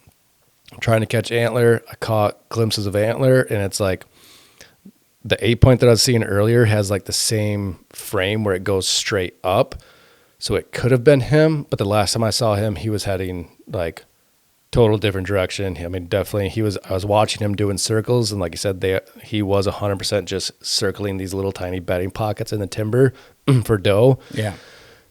I'm trying to catch antler. I caught glimpses of antler, and it's the 8-point that I was seeing earlier has the same frame where it goes straight up. So it could have been him, but the last time I saw him, he was heading total different direction. Definitely I was watching him doing circles, and like you said, he was 100% just circling these little tiny bedding pockets in the timber for doe. Yeah.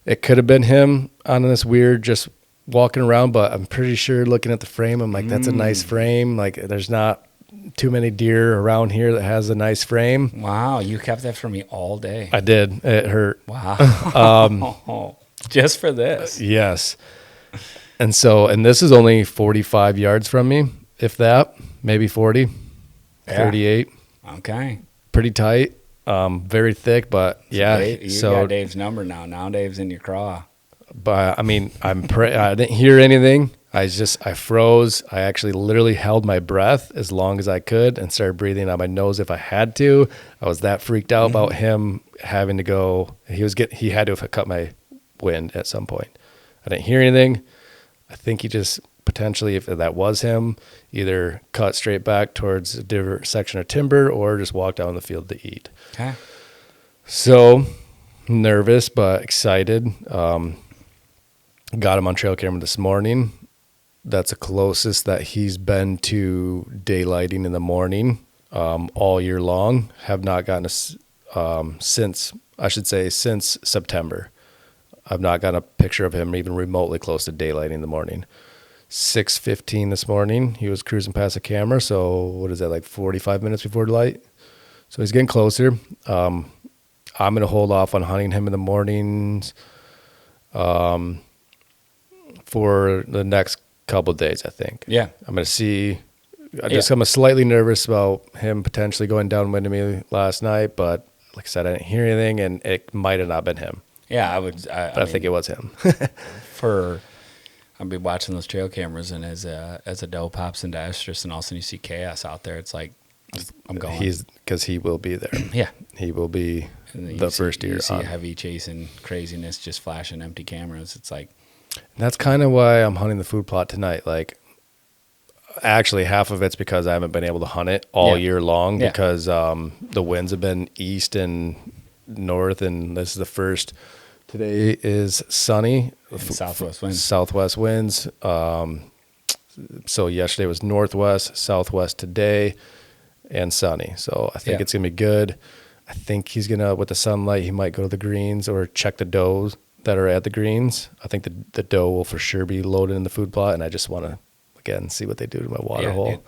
It could have been him on this weird just walking around, but I'm pretty sure looking at the frame, I'm that's a nice frame. There's not too many deer around here that has a nice frame. Wow, you kept that from me all day. I did. It hurt. Wow. Just for this. Yes. And this is only 45 yards from me, if that, maybe 40, 38. Okay. Pretty tight, very thick, but yeah. You got Dave's number now. Now Dave's in your craw. But I didn't hear anything. I froze. I actually literally held my breath as long as I could and started breathing out my nose if I had to. I was that freaked out about him having to go. He had to have cut my wind at some point. I didn't hear anything. I think he just potentially, if that was him, either cut straight back towards a different section of timber or just walked out in the field to eat. Okay. So nervous but excited. Got him on trail camera this morning. That's the closest that he's been to daylighting in the morning all year long. Have not gotten since September. I've not gotten a picture of him even remotely close to daylighting in the morning. 6:15 this morning, he was cruising past the camera. So what is that, like 45 minutes before light? So he's getting closer. I'm going to hold off on hunting him in the mornings for the next couple of days, I think. Yeah. I'm going to see. I'm slightly nervous about him potentially going downwind to me last night, but like I said, I didn't hear anything, and it might have not been him. Yeah, I think it was him. I'll be watching those trail cameras, and as a doe pops into estrus, and all of a sudden you see chaos out there, it's like, I'm going. Because he will be there. Yeah. He will be the first deer. You see heavy chasing craziness, just flashing empty cameras. It's like. That's kind of why I'm hunting the food plot tonight. Like, actually, half of it's because I haven't been able to hunt it all year long because the winds have been east and north, and this is the first. Today is sunny. Southwest winds. So yesterday was northwest, southwest today, and sunny. So I think it's going to be good. I think he's going to, with the sunlight, he might go to the greens or check the does that are at the greens. I think the doe will for sure be loaded in the food plot, and I just want to, again, see what they do to my water hole.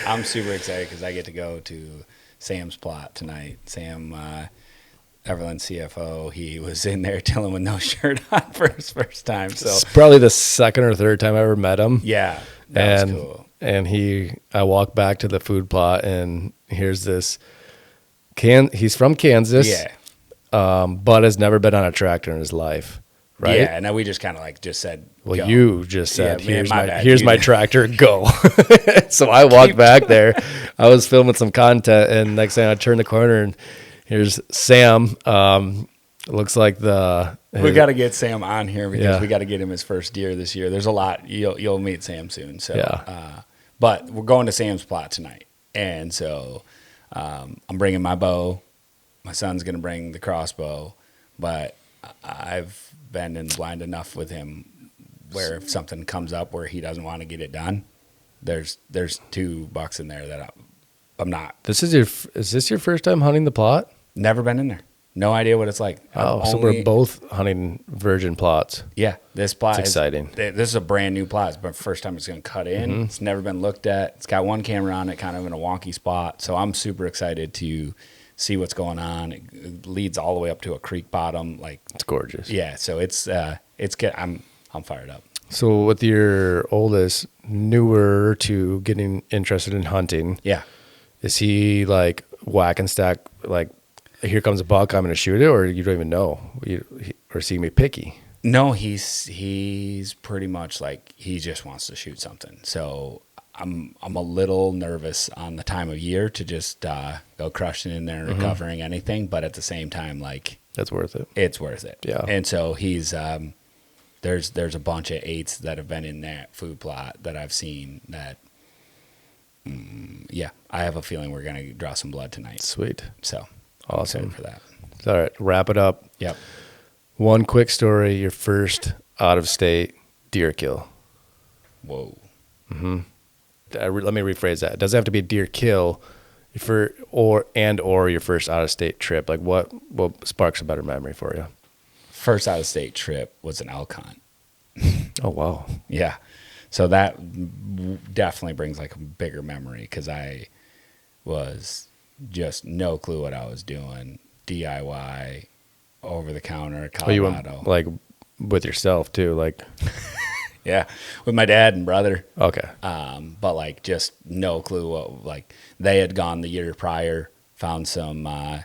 I'm super excited because I get to go to Sam's plot tonight. Sam, Everland CFO, he was in there chilling with no shirt on for his first time. So it's probably the second or third time I ever met him. Yeah, that was cool. And I walked back to the food plot, and here's this. He's from Kansas. Yeah. But has never been on a tractor in his life, right? Yeah, and then we just kind of just said, well, go. You just said, here's bad. my tractor, go. So I walked back there. I was filming some content, and next thing I turned the corner, and here's Sam. Looks like we got to get Sam on here because we got to get him his first deer this year. There's a lot. You'll meet Sam soon. So, but we're going to Sam's plot tonight, and so I'm bringing my bow. My son's going to bring the crossbow, but I've been in the blind enough with him where if something comes up where he doesn't want to get it done, there's 2 bucks in there that I'm not. Is this your first time hunting the plot? Never been in there. No idea what it's like. So we're both hunting virgin plots. Yeah, this plot is exciting. This is a brand new plot. It's the first time it's going to cut in. Mm-hmm. It's never been looked at. It's got one camera on it, kind of in a wonky spot. So I'm super excited to see what's going on. It leads all the way up to a creek bottom. Like, it's gorgeous. Yeah, so it's good. I'm fired up. So with your oldest, newer to getting interested in hunting, is he like whack and stack, like, here comes a buck, I'm going to shoot it, or you don't even know, or is he gonna be picky? No, he's pretty much like he just wants to shoot something. So I'm a little nervous on the time of year to just go crushing in there and recovering anything, but at the same time, like, that's worth it. It's worth it. Yeah. And so he's there's a bunch of 8s that have been in that food plot that I've seen that. I have a feeling we're gonna draw some blood tonight. Sweet. So awesome for that. All right, wrap it up. Yep. One quick story: your first out-of-state deer kill. Whoa. Mm-hmm. Let me rephrase that. It doesn't have to be a deer kill, or your first out-of-state trip. Like what sparks a better memory for you? First out-of-state trip was an elk hunt. Oh wow. Yeah. So that definitely brings like a bigger memory because I was just no clue what I was doing. DIY, over the counter, Colorado. Oh, you went like with yourself too, like. Yeah, with my dad and brother. Okay. But like just no clue what, like they had gone the year prior, found some a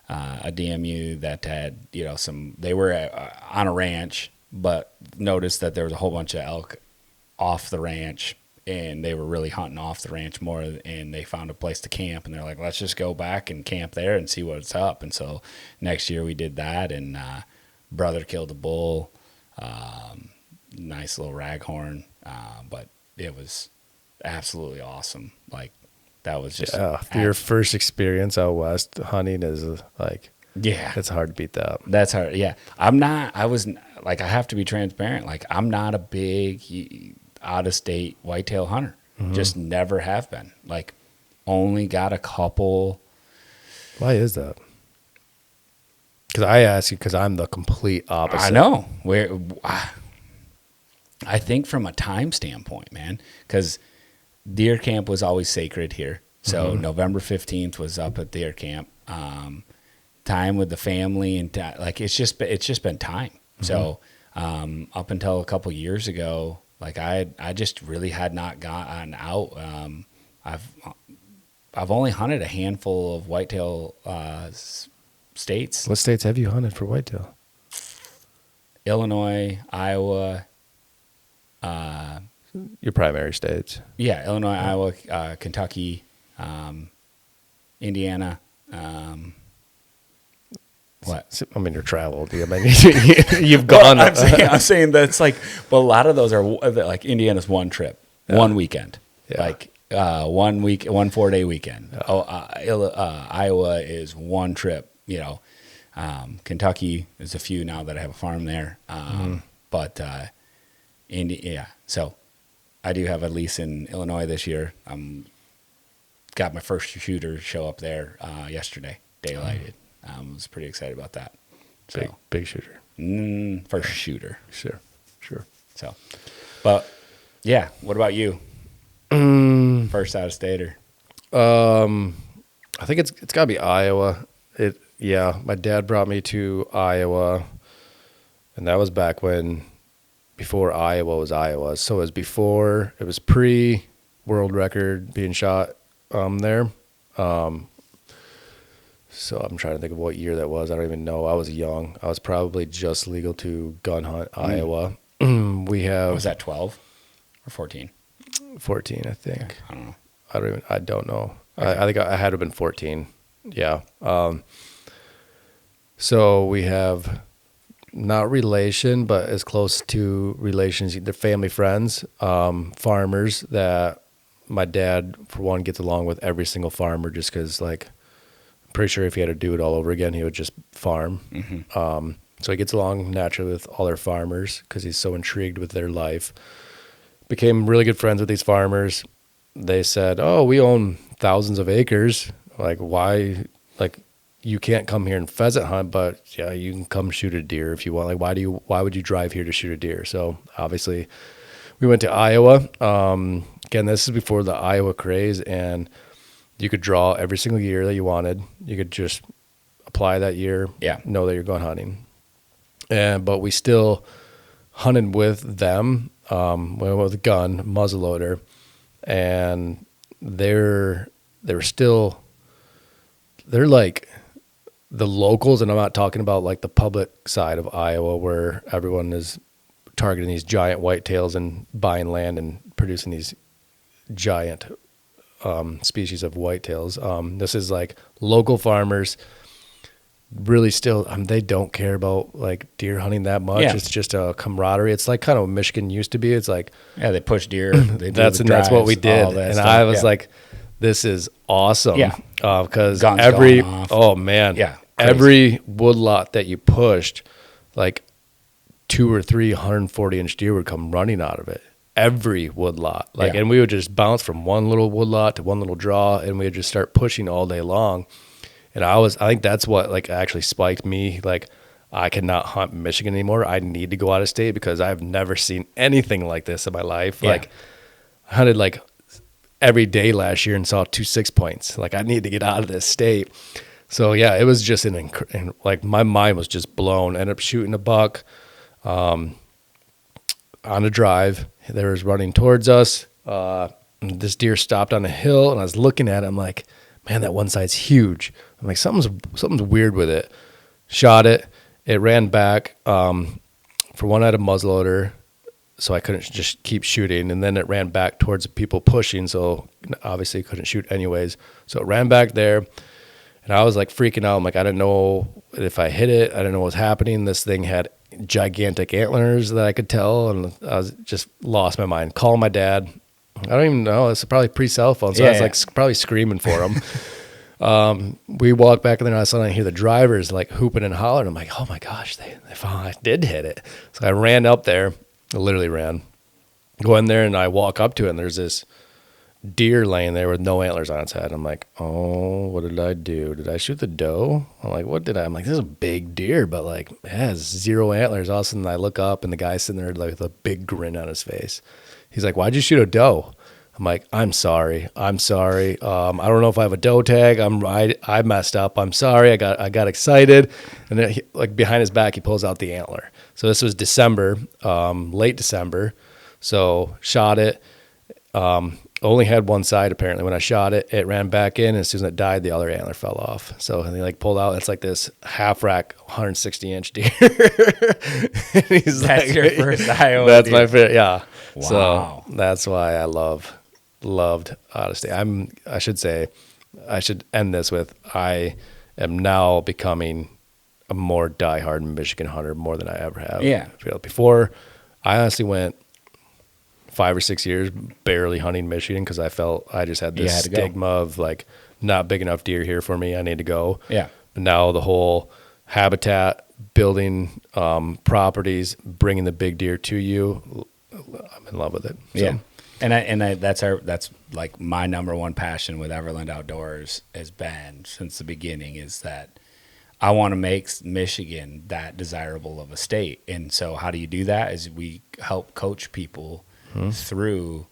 DMU that had, they were on a ranch, but noticed that there was a whole bunch of elk off the ranch, and they were really hunting off the ranch more, and they found a place to camp, and they're like, let's just go back and camp there and see what's up. And so next year we did that, and brother killed a bull, nice little raghorn, but it was absolutely awesome. Like, that was just your first experience out west hunting is like, yeah, it's hard to beat that. That's hard. Yeah. I have to be transparent. Like, I'm not a big out of state whitetail hunter. Just never have been. Like, only got a couple. Why is that? Because I ask you, because I'm the complete opposite. I know. I think from a time standpoint, man, because deer camp was always sacred here. So November 15th was up at deer camp. Time with the family, and like, it's just been time. So up until a couple years ago, like, I just really had not gotten out. I've only hunted a handful of whitetail states. What states have you hunted for whitetail? Illinois, Iowa. Your primary states. Yeah, Illinois, Iowa, Kentucky, Indiana. What? I mean, you're traveled. I mean, you've gone. Well, I'm saying that's like, but a lot of those are like, Indiana's one trip, one weekend, like 1 week, 1 4-day weekend. Iowa is one trip. Kentucky is a few now that I have a farm there. But so I do have a lease in Illinois this year. Got my first shooter show up there yesterday, daylighted. Was pretty excited about that. So big shooter. First shooter. Sure. So, but yeah, what about you? First out of stater. I think it's got to be Iowa. My dad brought me to Iowa, and that was back before Iowa was Iowa. So it was pre world record being shot there. So I'm trying to think of what year that was. I don't even know. I was young. I was probably just legal to gun hunt Iowa. Was that 12 or 14? 14, I think. I don't know. I don't know. Okay. I think I had to have been 14. Yeah. So we have not relation, but as close to relations, they're family friends, farmers that my dad, for one, gets along with every single farmer just because, like, I'm pretty sure if he had to do it all over again, he would just farm. So he gets along naturally with all their farmers because he's so intrigued with their life. Became really good friends with these farmers. They said, "Oh, we own thousands of acres. Like, why? Like, you can't come here and pheasant hunt, but yeah, you can come shoot a deer if you want. Like, why would you drive here to shoot a deer?" So obviously, we went to Iowa. Again, this is before the Iowa craze, and you could draw every single year that you wanted. You could just apply that year. Yeah. Know that you're going hunting. But we still hunted with them. Went with a gun, muzzleloader, and they're like the locals, and I'm not talking about like the public side of Iowa where everyone is targeting these giant whitetails and buying land and producing these giant species of whitetails. This is like local farmers. Really still, they don't care about like deer hunting that much. Yeah. It's just a camaraderie. It's like kind of what Michigan used to be. It's like, yeah, they push deer. They that's what we did. And stuff. I was like, this is awesome. Yeah. Because Guns every, going off. oh man. Yeah. Crazy. Every woodlot that you pushed, like 2 or 3 140-inch deer would come running out of it. Every woodlot. Like, Yeah. and we would just bounce from one little woodlot to one little draw, and we would just start pushing all day long. And I think that's what like actually spiked me. Like, I cannot hunt Michigan anymore. I need to go out of state because I've never seen anything like this in my life. Yeah. Like, I hunted like every day last year and saw 2 6-points. Like, I need to get out of this state. So yeah, it was just like my mind was just blown. Ended up shooting a buck on a drive. They was running towards us. This deer stopped on a hill, and I was looking at it. I'm like, man, that one side's huge. I'm like, something's weird with it. Shot it. It ran back. for one, I had a muzzleloader, so I couldn't just keep shooting. And then it ran back towards the people pushing, so obviously couldn't shoot anyways. So it ran back there, and I was like freaking out. I'm like, I didn't know if I hit it. I didn't know what was happening. This thing had gigantic antlers that I could tell, and I was just lost my mind. Calling my dad. I don't even know. It's probably pre-cell phone, so I was like probably screaming for him. We walked back in there and I suddenly hear the drivers like hooping and hollering. I'm like, oh my gosh, they finally did hit it. So I ran up there, I literally ran, go in there and I walk up to it and there's this deer laying there with no antlers on its head. I'm like, oh, what did I do? Did I shoot the doe? I'm like, what did I? I'm like, this is a big deer, but like it has 0 antlers. All of a sudden I look up and the guy's sitting there like with a big grin on his face. He's like, why'd you shoot a doe? I'm like, I'm sorry. I don't know if I have a doe tag. I messed up. I'm sorry. I got excited. And then like behind his back, he pulls out the antler. So this was December, late December. So shot it. Only had one side apparently. When I shot it, it ran back in. And as soon as it died, the other antler fell off. So they like pulled out. It's like this half rack, 160-inch deer. That's your first Iowa That's deer. my favorite. Yeah. Wow. So that's why I loved honesty. I should end this with, I am now becoming a more diehard Michigan hunter more than I ever have. Yeah. Before, I honestly went 5 or 6 years barely hunting Michigan because I felt I just had this stigma of like not big enough deer here for me. I need to go. Yeah. But now the whole habitat, building properties, bringing the big deer to you, I'm in love with it. So. Yeah. And that's like my number one passion with Everland Outdoors has been since the beginning, is that I want to make Michigan that desirable of a state. And so how do you do that? Is we help coach people through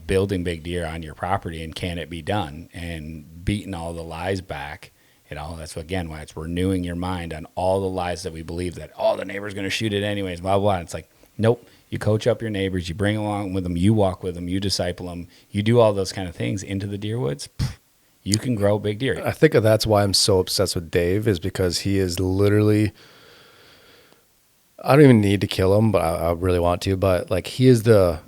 building big deer on your property, and can it be done, and beating all the lies back. You know, that's again why it's renewing your mind on all the lies that we believe that the neighbor's going to shoot it anyways, blah, blah, blah. It's like, nope. You coach up your neighbors, you bring along with them, you walk with them, you disciple them, you do all those kind of things into the deer woods. You can grow big deer. I think that's why I'm so obsessed with Dave, is because he is literally, I don't even need to kill him, but I really want to, but like he is the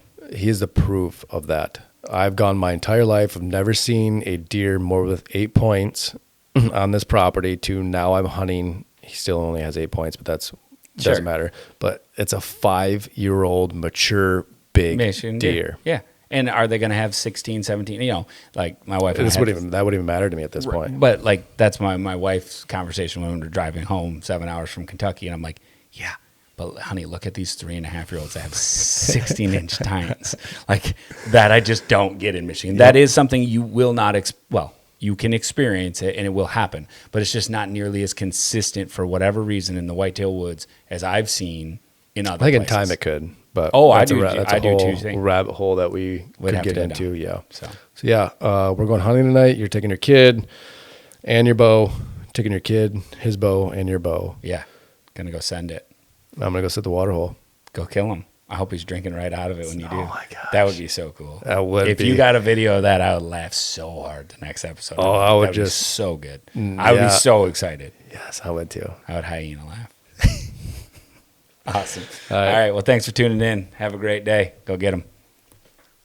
proof of that. I've gone my entire life, I've never seen a deer more with 8 points on this property to now I'm hunting. He still only has 8 points, but that's doesn't matter. But it's a 5-year-old mature big Michigan deer. Yeah. And are they going to have 16, 17, like my wife. That wouldn't even matter to me at this point. But like, that's my wife's conversation when we were driving home 7 hours from Kentucky. And I'm like, yeah, but honey, look at these 3.5-year-olds that have 16-inch tines. Like that I just don't get in Michigan. That is something you will not, you can experience it and it will happen, but it's just not nearly as consistent for whatever reason in the whitetail woods as I've seen in other places. In time it could, but I do too. Rabbit hole that we could get into. Down. Yeah. So yeah, we're going hunting tonight. You're taking your kid and your bow, taking your kid, his bow and your bow. Yeah. Gonna go send it. I'm gonna go sit the water hole. Go kill him. I hope he's drinking right out of it when you do. Oh my gosh. That would be so cool. That would if you got a video of that, I would laugh so hard the next episode. Oh, I would be just so good. I would be so excited. Yes, I would too. I would hyena laugh. Awesome. All right. Well, thanks for tuning in. Have a great day. Go get them.